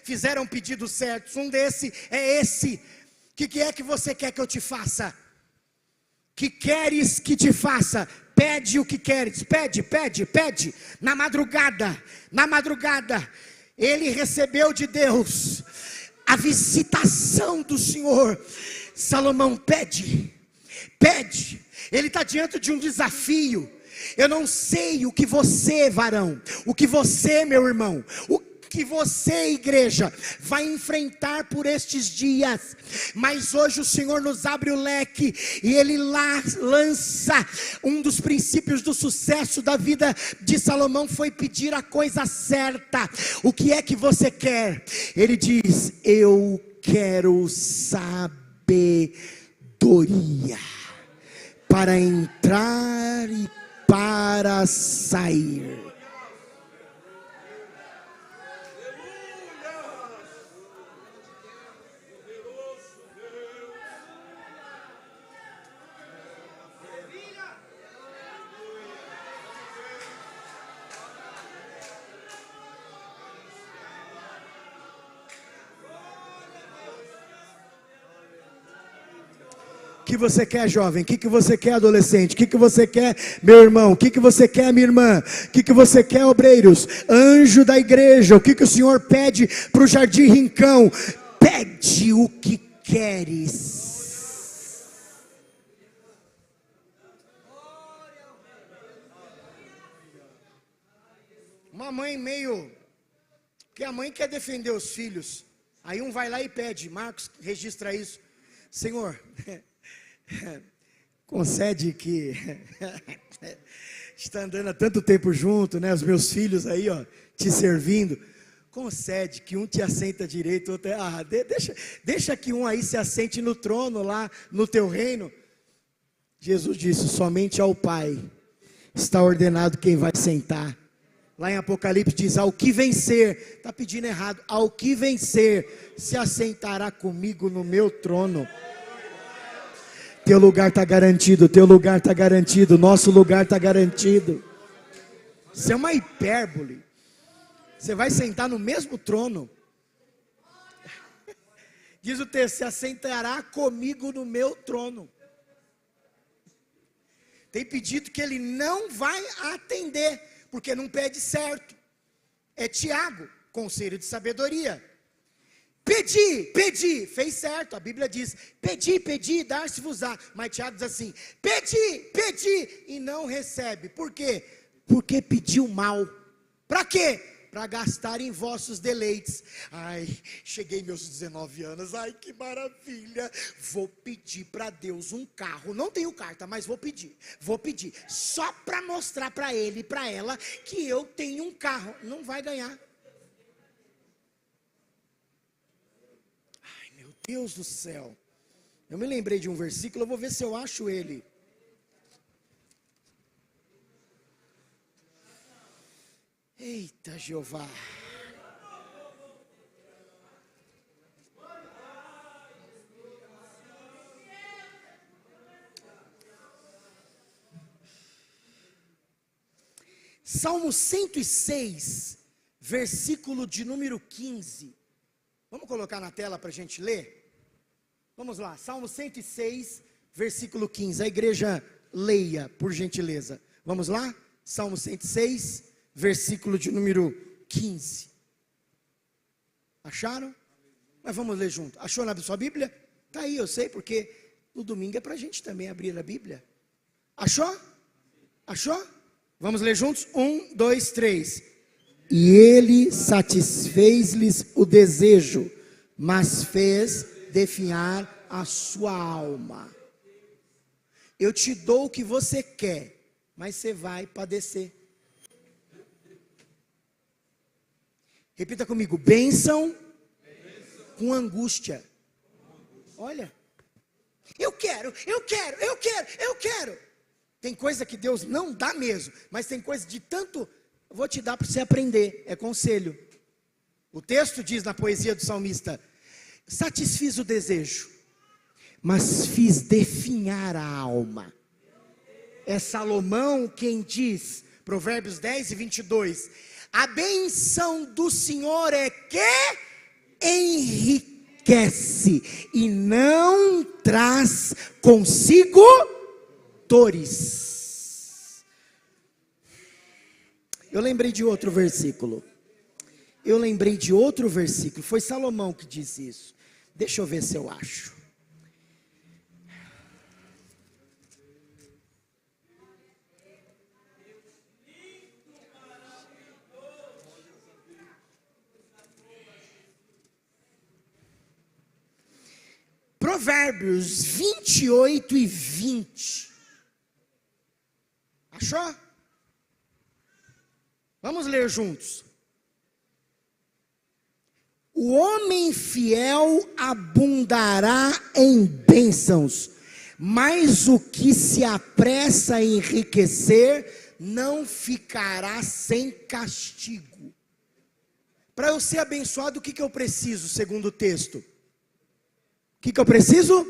fizeram pedidos certos. Um desse é esse: o que é que você quer que eu te faça? Que queres que te faça? Pede o que queres, pede. Na madrugada, ele recebeu de Deus a visitação do Senhor. Salomão pede, ele está diante de um desafio. Eu não sei o que você, varão, o que você, meu irmão, o que você, igreja, vai enfrentar por estes dias, mas hoje o Senhor nos abre o leque e Ele lança um dos princípios do sucesso da vida de Salomão, foi pedir a coisa certa. O que é que você quer? Ele diz: eu quero sabedoria para entrar e para sair. O que você quer, jovem? O que você quer, adolescente? O que você quer, meu irmão? O que você quer, minha irmã? O que você quer, obreiros? Anjo da igreja, o que o Senhor pede para o Jardim Rincão? Pede o que queres. Uma mãe meio... Porque a mãe quer defender os filhos. Aí um vai lá e pede. Marcos, registra isso. Senhor... concede que está andando há tanto tempo junto, né? Os meus filhos aí, ó, te servindo. Concede que um te assenta direito, outro deixa que um aí se assente no trono lá no teu reino. Jesus disse: somente ao Pai está ordenado quem vai sentar. Lá em Apocalipse diz: ao que vencer, está pedindo errado, ao que vencer se assentará comigo no meu trono. Teu lugar está garantido, teu lugar está garantido, nosso lugar está garantido. Isso é uma hipérbole. Você vai sentar no mesmo trono. Diz o texto: se assentará comigo no meu trono. Tem pedido que ele não vai atender, porque não pede certo. É Tiago, conselho de sabedoria. Pedi, fez certo, a Bíblia diz, pedi, dar-se-vos-á. Mas Tiago diz assim, pedi, e não recebe. Por quê? Porque pediu mal. Para quê? Para gastar em vossos deleites. Ai, cheguei meus 19 anos, ai que maravilha, vou pedir para Deus um carro, não tenho carta, mas vou pedir, só para mostrar para ele e para ela, que eu tenho um carro. Não vai ganhar. Ai meu Deus do céu, eu me lembrei de um versículo, eu vou ver se eu acho ele. Eita Jeová. Salmo 106, versículo de número 15. Vamos colocar na tela para a gente ler? Vamos lá, Salmo 106, versículo 15. A igreja leia, por gentileza. Vamos lá? Salmo 106, versículo de número 15. Acharam? Mas vamos ler junto. Achou na sua Bíblia? Está aí, eu sei, porque no domingo é para a gente também abrir a Bíblia. Achou? Achou? Vamos ler juntos? 1, 2, 3. E ele satisfez-lhes o desejo, mas fez definhar a sua alma. Eu te dou o que você quer, mas você vai padecer. Repita comigo, bênção com angústia. Olha, eu quero. Tem coisa que Deus não dá mesmo, mas tem coisa de tanto, eu vou te dar para você aprender, é conselho. O texto diz na poesia do salmista, satisfiz o desejo, mas fiz definhar a alma. É Salomão quem diz, Provérbios 10 e 22, a benção do Senhor é que enriquece e não traz consigo dores. Eu lembrei de outro versículo. Foi Salomão que disse isso. Deixa eu ver se eu acho. Provérbios 28 e 20. Achou? Vamos ler juntos. O homem fiel abundará em bênçãos, mas o que se apressa a enriquecer não ficará sem castigo. Para eu ser abençoado, o que eu preciso, segundo o texto? O que eu preciso?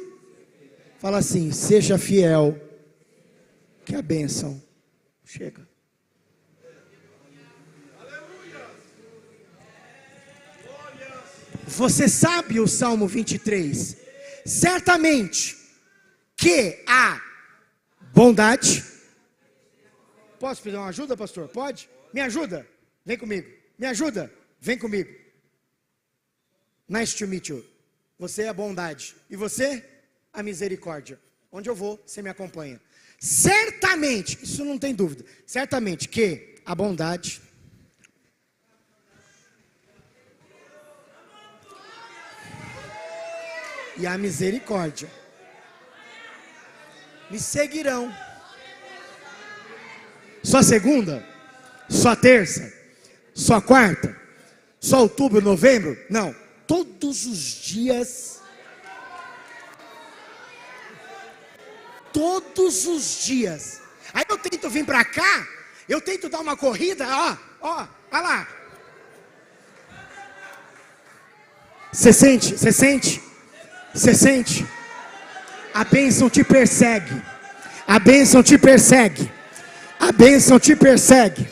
Fala assim, seja fiel, que a bênção chega. Você sabe o Salmo 23? Certamente que a bondade. Posso pedir uma ajuda, pastor? Pode? Me ajuda? Vem comigo. Me ajuda? Vem comigo. Nice to meet you. Você é a bondade. E você? A misericórdia. Onde eu vou, você me acompanha. Certamente, isso não tem dúvida. Certamente que a bondade e a misericórdia me seguirão. Só segunda? Só terça? Só quarta? Só outubro, novembro? Não. Todos os dias. Todos os dias. Aí eu tento vir para cá, eu tento dar uma corrida, olha lá. Você sente? A bênção te persegue. A bênção te persegue. A bênção te persegue.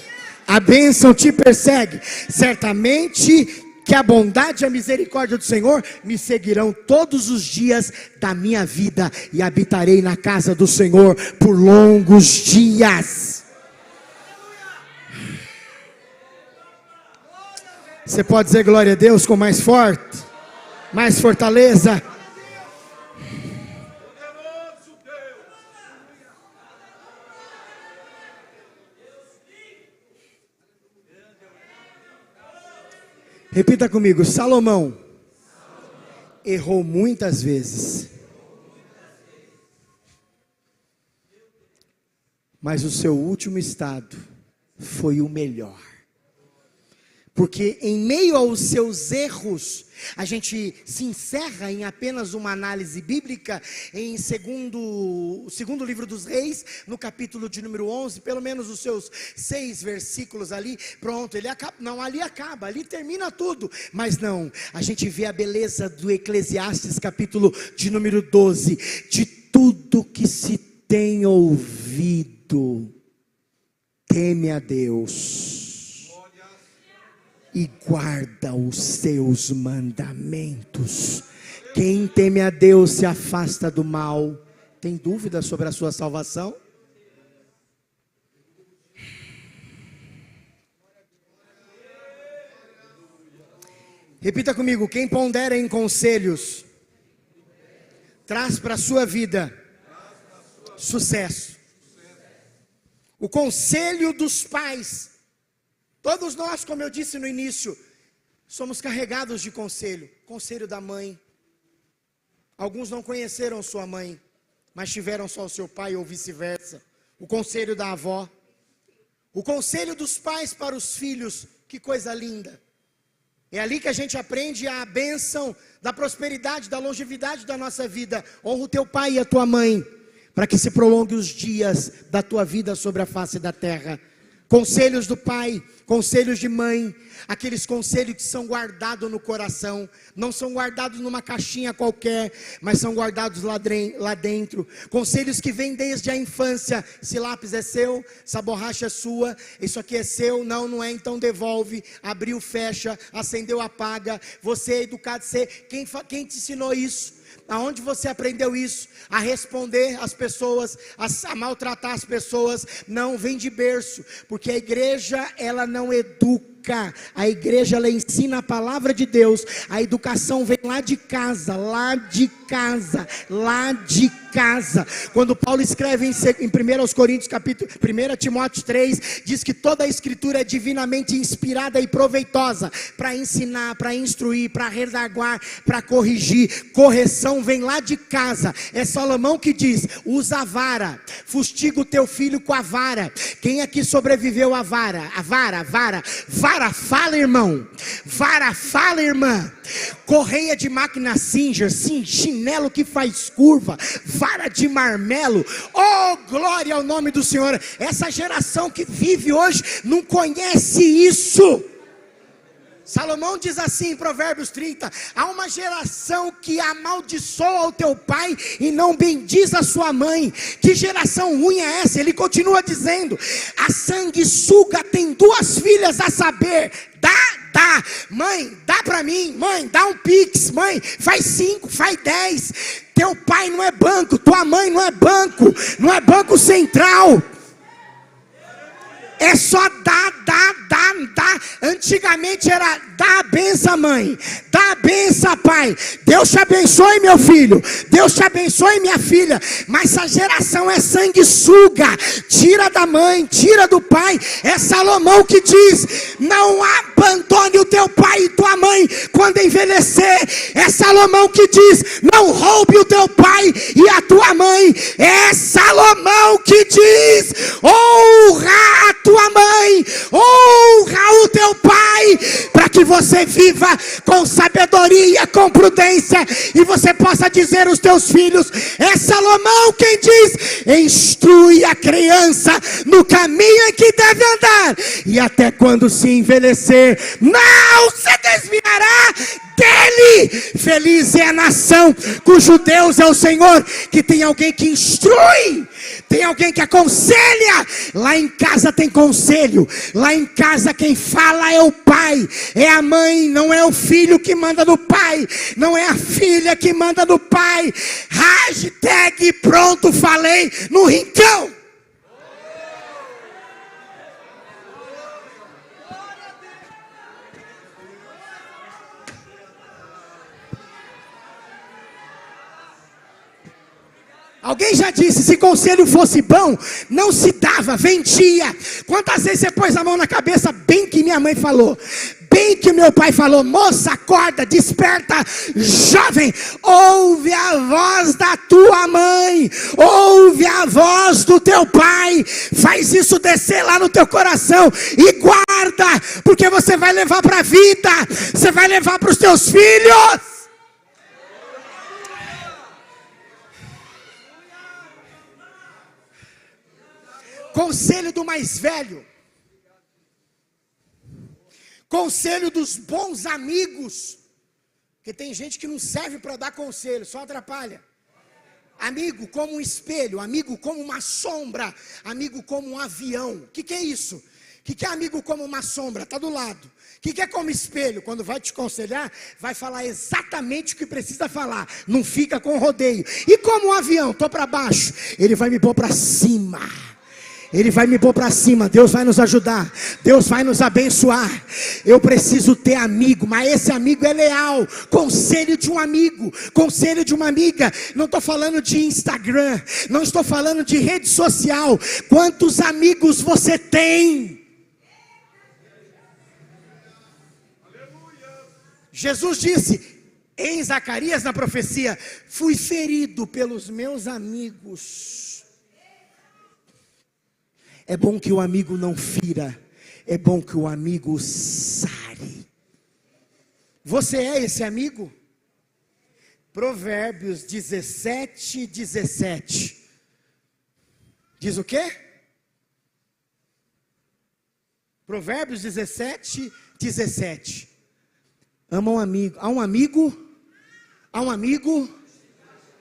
A bênção te persegue. Certamente que a bondade e a misericórdia do Senhor me seguirão todos os dias da minha vida, e habitarei na casa do Senhor por longos dias. Você pode dizer glória a Deus com mais forte, mais fortaleza? Repita comigo: Salomão errou muitas vezes, mas o seu último estado foi o melhor. Porque em meio aos seus erros, a gente se encerra em apenas uma análise bíblica, em segundo livro dos Reis, no capítulo de número 11, pelo menos os seus 6 versículos ali, pronto, ele acaba, não, ali acaba, ali termina tudo, mas não, a gente vê a beleza do Eclesiastes, capítulo de número 12, de tudo que se tem ouvido, teme a Deus e guarda os seus mandamentos. Quem teme a Deus se afasta do mal. Tem dúvida sobre a sua salvação? Repita comigo: quem pondera em conselhos traz para a sua vida sucesso. O conselho dos pais. Todos nós, como eu disse no início, somos carregados de conselho. Conselho da mãe. Alguns não conheceram sua mãe, mas tiveram só o seu pai, ou vice-versa. O conselho da avó. O conselho dos pais para os filhos. Que coisa linda. É ali que a gente aprende a bênção da prosperidade, da longevidade da nossa vida. Honra o teu pai e a tua mãe, para que se prolongue os dias da tua vida sobre a face da terra. Conselhos do pai, conselhos de mãe, aqueles conselhos que são guardados no coração, não são guardados numa caixinha qualquer, mas são guardados lá dentro. Conselhos que vêm desde a infância: esse lápis é seu, essa borracha é sua, isso aqui é seu, não é, então devolve, abriu, fecha, acendeu, apaga. Você é educado, quem te ensinou isso? Aonde você aprendeu isso? A responder às pessoas, a maltratar as pessoas? Não, vem de berço, porque a igreja, ela não educa, a igreja, ela ensina a palavra de Deus. A educação vem lá de casa, lá de casa, lá de casa. Quando Paulo escreve em 1 Coríntios capítulo 1 Timóteo 3, diz que toda a escritura é divinamente inspirada e proveitosa para ensinar, para instruir, para redarguar, para corrigir. Correção vem lá de casa. É Salomão que diz: usa a vara, fustiga o teu filho com a vara. Quem aqui sobreviveu à vara? Vara fala, irmão. Vara fala, irmã. Correia de máquina Singer, sim, chinelo que faz curva, vara de marmelo. Oh, glória ao nome do Senhor. Essa geração que vive hoje não conhece isso. Salomão diz assim em Provérbios 30: há uma geração que amaldiçoa o teu pai e não bendiz a sua mãe. Que geração ruim é essa? Ele continua dizendo: a sanguessuga tem 2 filhas, a saber, dá, mãe, dá pra mim, mãe, dá um pix, mãe, faz 5, faz 10. Teu pai não é banco, tua mãe não é banco central. É só dá. Antigamente era dá a benção, mãe, dá a benção, pai. Deus te abençoe, meu filho, Deus te abençoe, minha filha. Mas essa geração é sanguessuga, tira da mãe, tira do pai. É Salomão que diz: não abandone o teu pai e tua mãe quando envelhecer. É Salomão que diz: não roube o teu pai e a tua mãe. É Salomão que diz: honra a tua mãe, honra o teu pai, para que você viva com sabedoria, com prudência, e você possa dizer aos teus filhos. É Salomão quem diz: instrui a criança no caminho em que deve andar, e até quando se envelhecer, não se desviará dele. Feliz é a nação cujo Deus é o Senhor, que tem alguém que instrui, tem alguém que aconselha. Lá em casa tem conselho, lá em casa quem fala é o pai, é a mãe, não é o filho que manda no pai, não é a filha que manda no pai. Hashtag pronto, falei no rincão. Alguém já disse: se conselho fosse bom, não se dava, vendia. Quantas vezes você pôs a mão na cabeça? Bem que minha mãe falou, bem que meu pai falou. Moça, acorda, desperta, jovem, ouve a voz da tua mãe, ouve a voz do teu pai, faz isso descer lá no teu coração e guarda, porque você vai levar para a vida, você vai levar para os teus filhos. Conselho do mais velho, conselho dos bons amigos, porque tem gente que não serve para dar conselho, só atrapalha. Amigo como um espelho, amigo como uma sombra, amigo como um avião. O que é isso? O que é amigo como uma sombra? Está do lado. O que é como espelho? Quando vai te aconselhar, vai falar exatamente o que precisa falar, não fica com rodeio. E como um avião, estou para baixo, ele vai me pôr para cima. Ele vai me pôr para cima. Deus vai nos ajudar, Deus vai nos abençoar. Eu preciso ter amigo, mas esse amigo é leal. Conselho de um amigo, conselho de uma amiga. Não estou falando de Instagram, não estou falando de rede social. Quantos amigos você tem? Jesus disse em Zacarias, na profecia: fui ferido pelos meus amigos. É bom que o amigo não fira, é bom que o amigo sare. Você é esse amigo? Provérbios 17, 17. Diz o quê? Provérbios 17, 17. Ama um amigo. Há um amigo? Há um amigo?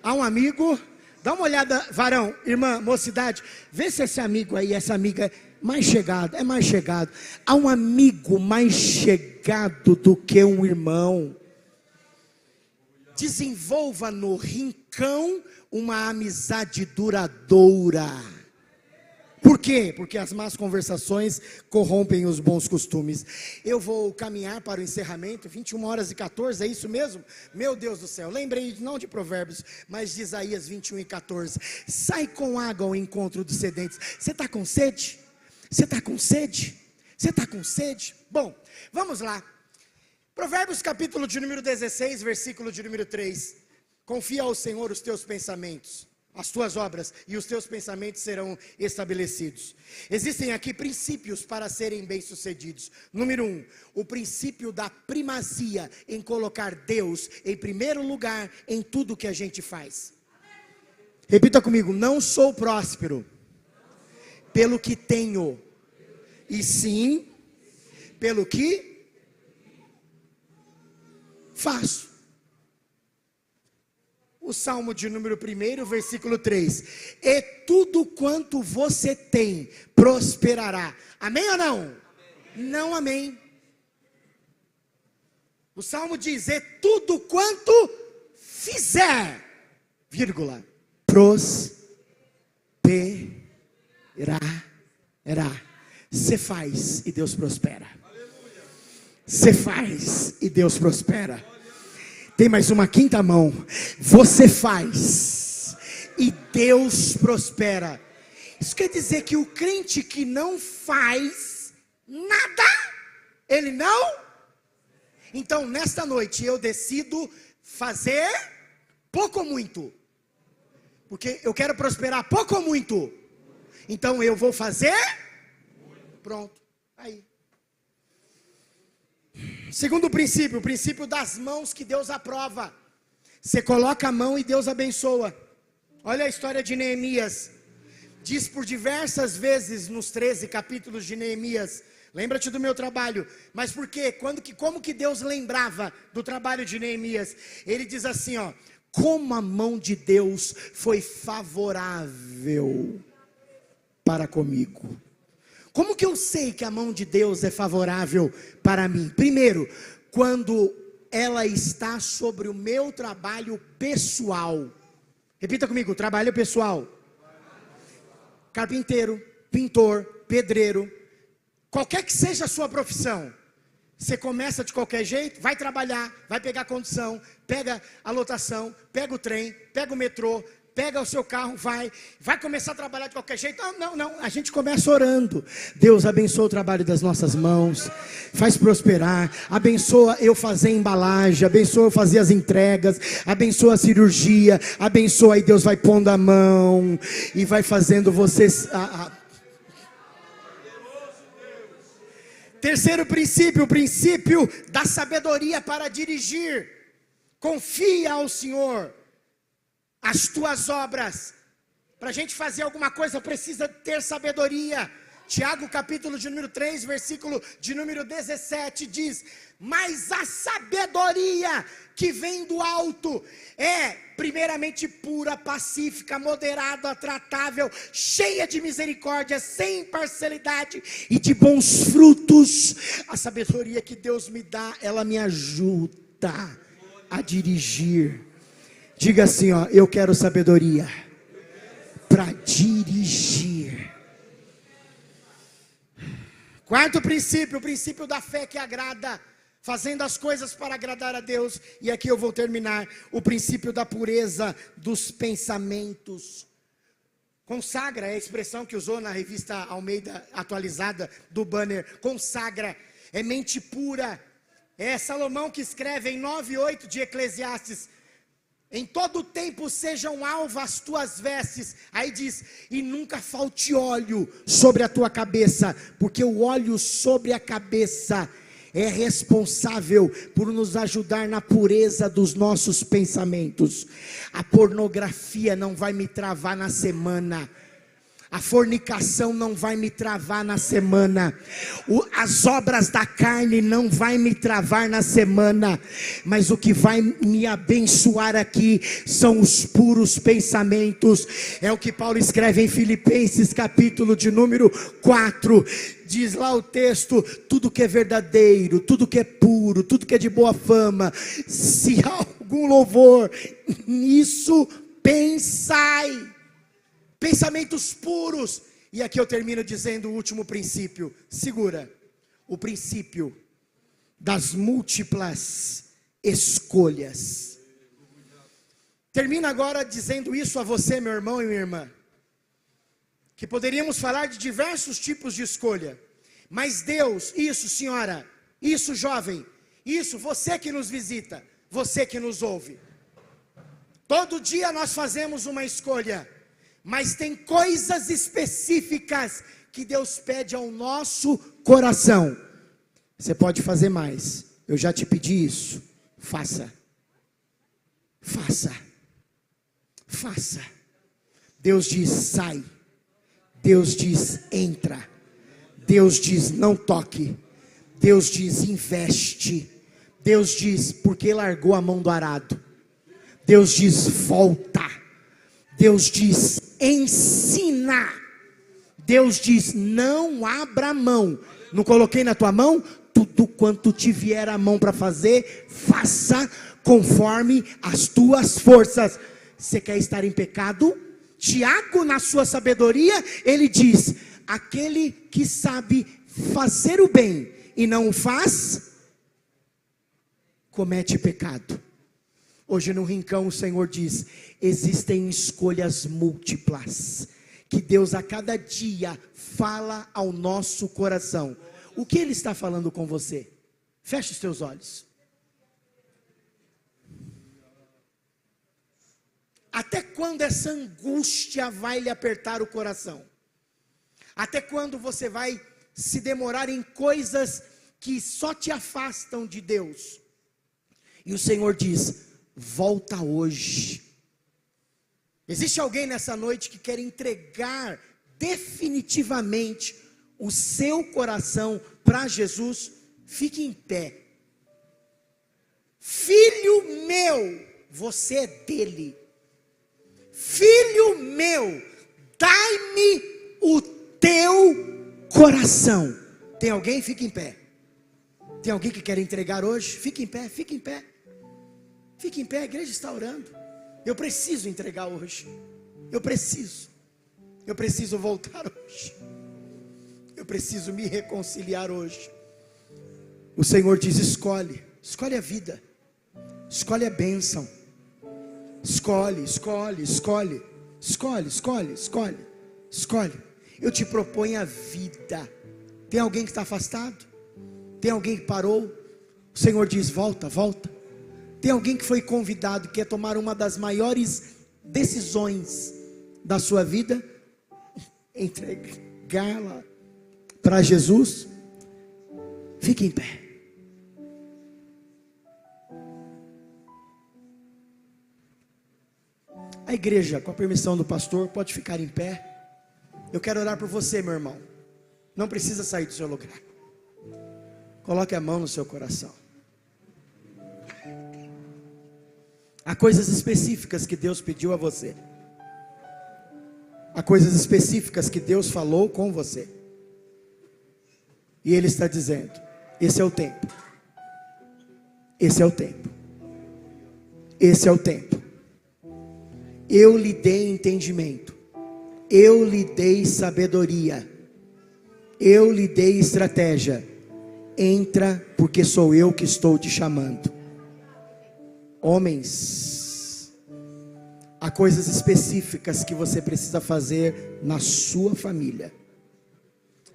Há um amigo? Dá uma olhada, varão, irmã, mocidade, vê se esse amigo aí, essa amiga é mais chegado, é mais chegado. Há um amigo mais chegado do que um irmão. Desenvolva no rincão uma amizade duradoura. Por quê? Porque as más conversações corrompem os bons costumes. Eu vou caminhar para o encerramento, 21h14, é isso mesmo? Meu Deus do céu, lembrei não de Provérbios, mas de Isaías 21:14. Sai com água ao encontro dos sedentes. Você está com sede? Você está com sede? Você está com sede? Bom, vamos lá. Provérbios capítulo de número 16, versículo de número 3. Confia ao Senhor os teus pensamentos, as tuas obras, e os teus pensamentos serão estabelecidos. Existem aqui princípios para serem bem-sucedidos. Número 1, o princípio da primazia, em colocar Deus em primeiro lugar em tudo que a gente faz. Repita comigo: não sou próspero pelo que tenho, e sim pelo que faço. O Salmo de número 1, versículo 3. E tudo quanto você tem prosperará. Amém ou não? Amém. Não amém. O Salmo diz: e tudo quanto fizer, vírgula, prosperará. Você faz e Deus prospera. Você faz e Deus prospera. Tem mais uma quinta mão. Você faz e Deus prospera. Isso quer dizer que o crente que não faz nada, ele não. Então nesta noite eu decido fazer pouco ou muito, porque eu quero prosperar pouco ou muito. Então eu vou fazer. Pronto, aí. Segundo princípio, o princípio das mãos que Deus aprova. Você coloca a mão e Deus abençoa. Olha a história de Neemias. Diz por diversas vezes nos 13 capítulos de Neemias: lembra-te do meu trabalho. Mas por quê? Como que Deus lembrava do trabalho de Neemias? Ele diz assim, ó: como a mão de Deus foi favorável para comigo. Como que eu sei que a mão de Deus é favorável para mim? Primeiro, quando ela está sobre o meu trabalho pessoal. Repita comigo: trabalho pessoal. Carpinteiro, pintor, pedreiro, qualquer que seja a sua profissão, você começa de qualquer jeito, vai trabalhar, vai pegar condução, pega a lotação, pega o trem, pega o metrô, pega o seu carro, vai começar a trabalhar de qualquer jeito. Não, a gente começa orando. Deus abençoa o trabalho das nossas mãos, faz prosperar, abençoa eu fazer embalagem, abençoa eu fazer as entregas, abençoa a cirurgia, abençoa, e Deus vai pondo a mão, e vai fazendo vocês... Terceiro princípio, o princípio da sabedoria para dirigir. Confia ao Senhor as tuas obras. Para a gente fazer alguma coisa precisa ter sabedoria. Tiago capítulo de número 3, versículo de número 17 diz: mas a sabedoria que vem do alto é primeiramente pura, pacífica, moderada, tratável, cheia de misericórdia, sem parcialidade e de bons frutos. A sabedoria que Deus me dá, ela me ajuda a dirigir. Diga assim, ó: eu quero sabedoria para dirigir. Quarto princípio, o princípio da fé que agrada, fazendo as coisas para agradar a Deus. E aqui eu vou terminar. O princípio da pureza dos pensamentos. Consagra é a expressão que usou na revista Almeida atualizada do banner. Consagra é mente pura. É Salomão que escreve em 9:8 de Eclesiastes: em todo tempo sejam alvas as tuas vestes. Aí diz: e nunca falte óleo sobre a tua cabeça, porque o óleo sobre a cabeça é responsável por nos ajudar na pureza dos nossos pensamentos. A pornografia não vai me travar na semana. A fornicação não vai me travar na semana. As obras da carne não vai me travar na semana. Mas o que vai me abençoar aqui são os puros pensamentos. É o que Paulo escreve em Filipenses capítulo de número 4. Diz lá o texto: tudo que é verdadeiro, tudo que é puro, tudo que é de boa fama, se há algum louvor, nisso pensai. Pensamentos puros. E aqui eu termino dizendo o último princípio. Segura. O princípio das múltiplas escolhas. Termino agora dizendo isso a você, meu irmão e minha irmã, que poderíamos falar de diversos tipos de escolha. Mas Deus, isso senhora, isso jovem, isso você que nos visita, você que nos ouve, todo dia nós fazemos uma escolha. Mas tem coisas específicas que Deus pede ao nosso coração. Você pode fazer mais. Eu já te pedi isso. Faça. Faça. Faça. Deus diz: sai. Deus diz: entra. Deus diz: não toque. Deus diz: investe. Deus diz: porque largou a mão do arado. Deus diz: volta. Deus diz: ensina. Deus diz: não abra mão. Não coloquei na tua mão? Tudo quanto te vier a mão para fazer, faça conforme as tuas forças. Você quer estar em pecado? Tiago, na sua sabedoria, ele diz: aquele que sabe fazer o bem e não o faz, comete pecado. Hoje no Rincão o Senhor diz: existem escolhas múltiplas, que Deus a cada dia fala ao nosso coração. O que Ele está falando com você? Feche os teus olhos. Até quando essa angústia vai lhe apertar o coração? Até quando você vai se demorar em coisas que só te afastam de Deus. E o Senhor diz: volta hoje. Existe alguém nessa noite que quer entregar definitivamente o seu coração para Jesus? Fique em pé. Filho meu, você é dele. Filho meu, dai-me o teu coração. Tem alguém? Fique em pé. Tem alguém que quer entregar hoje? Fique em pé, fique em pé. Fique em pé, a igreja está orando. Eu preciso entregar hoje. Eu preciso voltar hoje. Eu preciso me reconciliar hoje. O Senhor diz: escolhe a vida, escolhe a bênção. Escolhe. Eu te proponho a vida. Tem alguém que está afastado? Tem alguém que parou? O Senhor diz: volta. Tem alguém que foi convidado, que quer tomar uma das maiores decisões da sua vida? Entregá-la para Jesus? Fique em pé. A igreja, com a permissão do pastor, pode ficar em pé. Eu quero orar por você, meu irmão. Não precisa sair do seu lugar. Coloque a mão no seu coração. Há coisas específicas que Deus pediu a você. Há coisas específicas que Deus falou com você. E Ele está dizendo: esse é o tempo. Esse é o tempo. Esse é o tempo. Eu lhe dei entendimento. Eu lhe dei sabedoria. Eu lhe dei estratégia. Entra, porque sou eu que estou te chamando. Homens, há coisas específicas que você precisa fazer na sua família.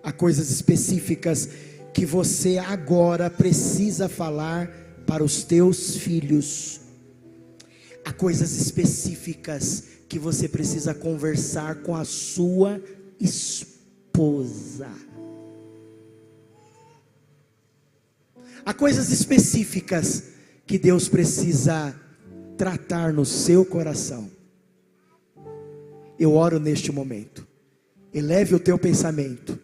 Há coisas específicas que você agora precisa falar para os teus filhos. Há coisas específicas que você precisa conversar com a sua esposa. Há coisas específicas que Deus precisa tratar no seu coração. Eu oro neste momento. Eleve o teu pensamento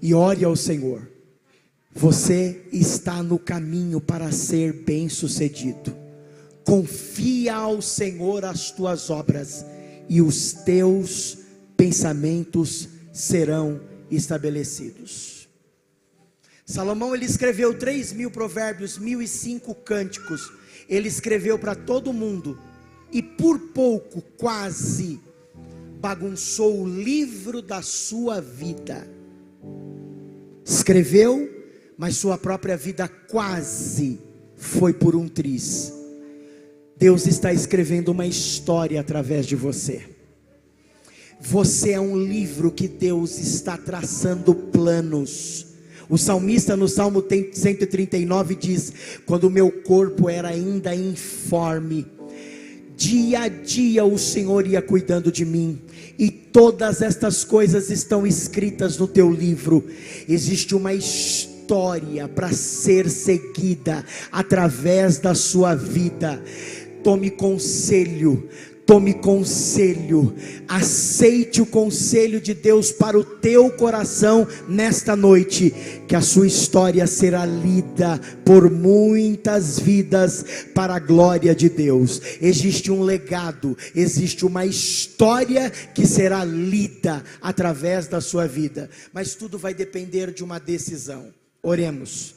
e ore ao Senhor. Você está no caminho para ser bem-sucedido. Confia ao Senhor as tuas obras, e os teus pensamentos serão estabelecidos. Salomão, ele escreveu 3.000 provérbios, 1.005 cânticos. Ele escreveu para todo mundo, e por pouco quase bagunçou o livro da sua vida. Escreveu, mas sua própria vida quase foi por um triz. Deus está escrevendo uma história através de você. Você é um livro que Deus está traçando planos. O salmista no Salmo 139 diz: quando o meu corpo era ainda informe, dia a dia o Senhor ia cuidando de mim, e todas estas coisas estão escritas no teu livro. Existe uma história para ser seguida através da sua vida. Tome conselho, aceite o conselho de Deus para o teu coração nesta noite, que a sua história será lida por muitas vidas para a glória de Deus. Existe um legado, existe uma história que será lida através da sua vida, mas tudo vai depender de uma decisão. Oremos.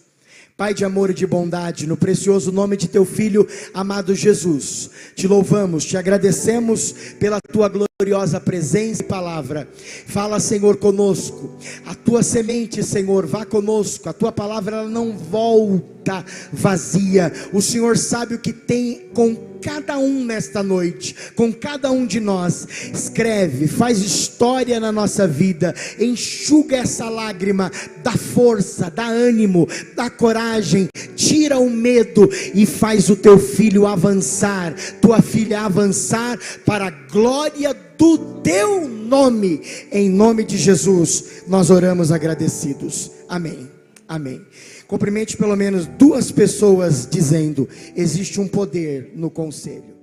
Pai de amor e de bondade, no precioso nome de teu Filho amado Jesus, te louvamos, te agradecemos pela tua gloriosa presença e palavra. Fala, Senhor, conosco. A tua semente, Senhor, vá conosco. A tua palavra, ela não volta vazia. O Senhor sabe o que tem com cada um nesta noite, com cada um de nós. Escreve, faz história na nossa vida, enxuga essa lágrima, dá força, dá ânimo, dá coragem, tira o medo e faz o teu filho avançar, tua filha avançar para a glória do teu nome, em nome de Jesus, nós oramos agradecidos. Amém. Amém. Cumprimente pelo menos 2 pessoas dizendo: existe um poder no conselho.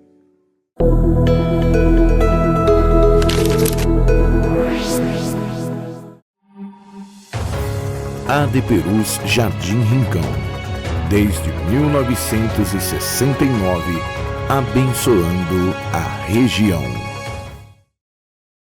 AD Perus Jardim Rincão, desde 1969, abençoando a região.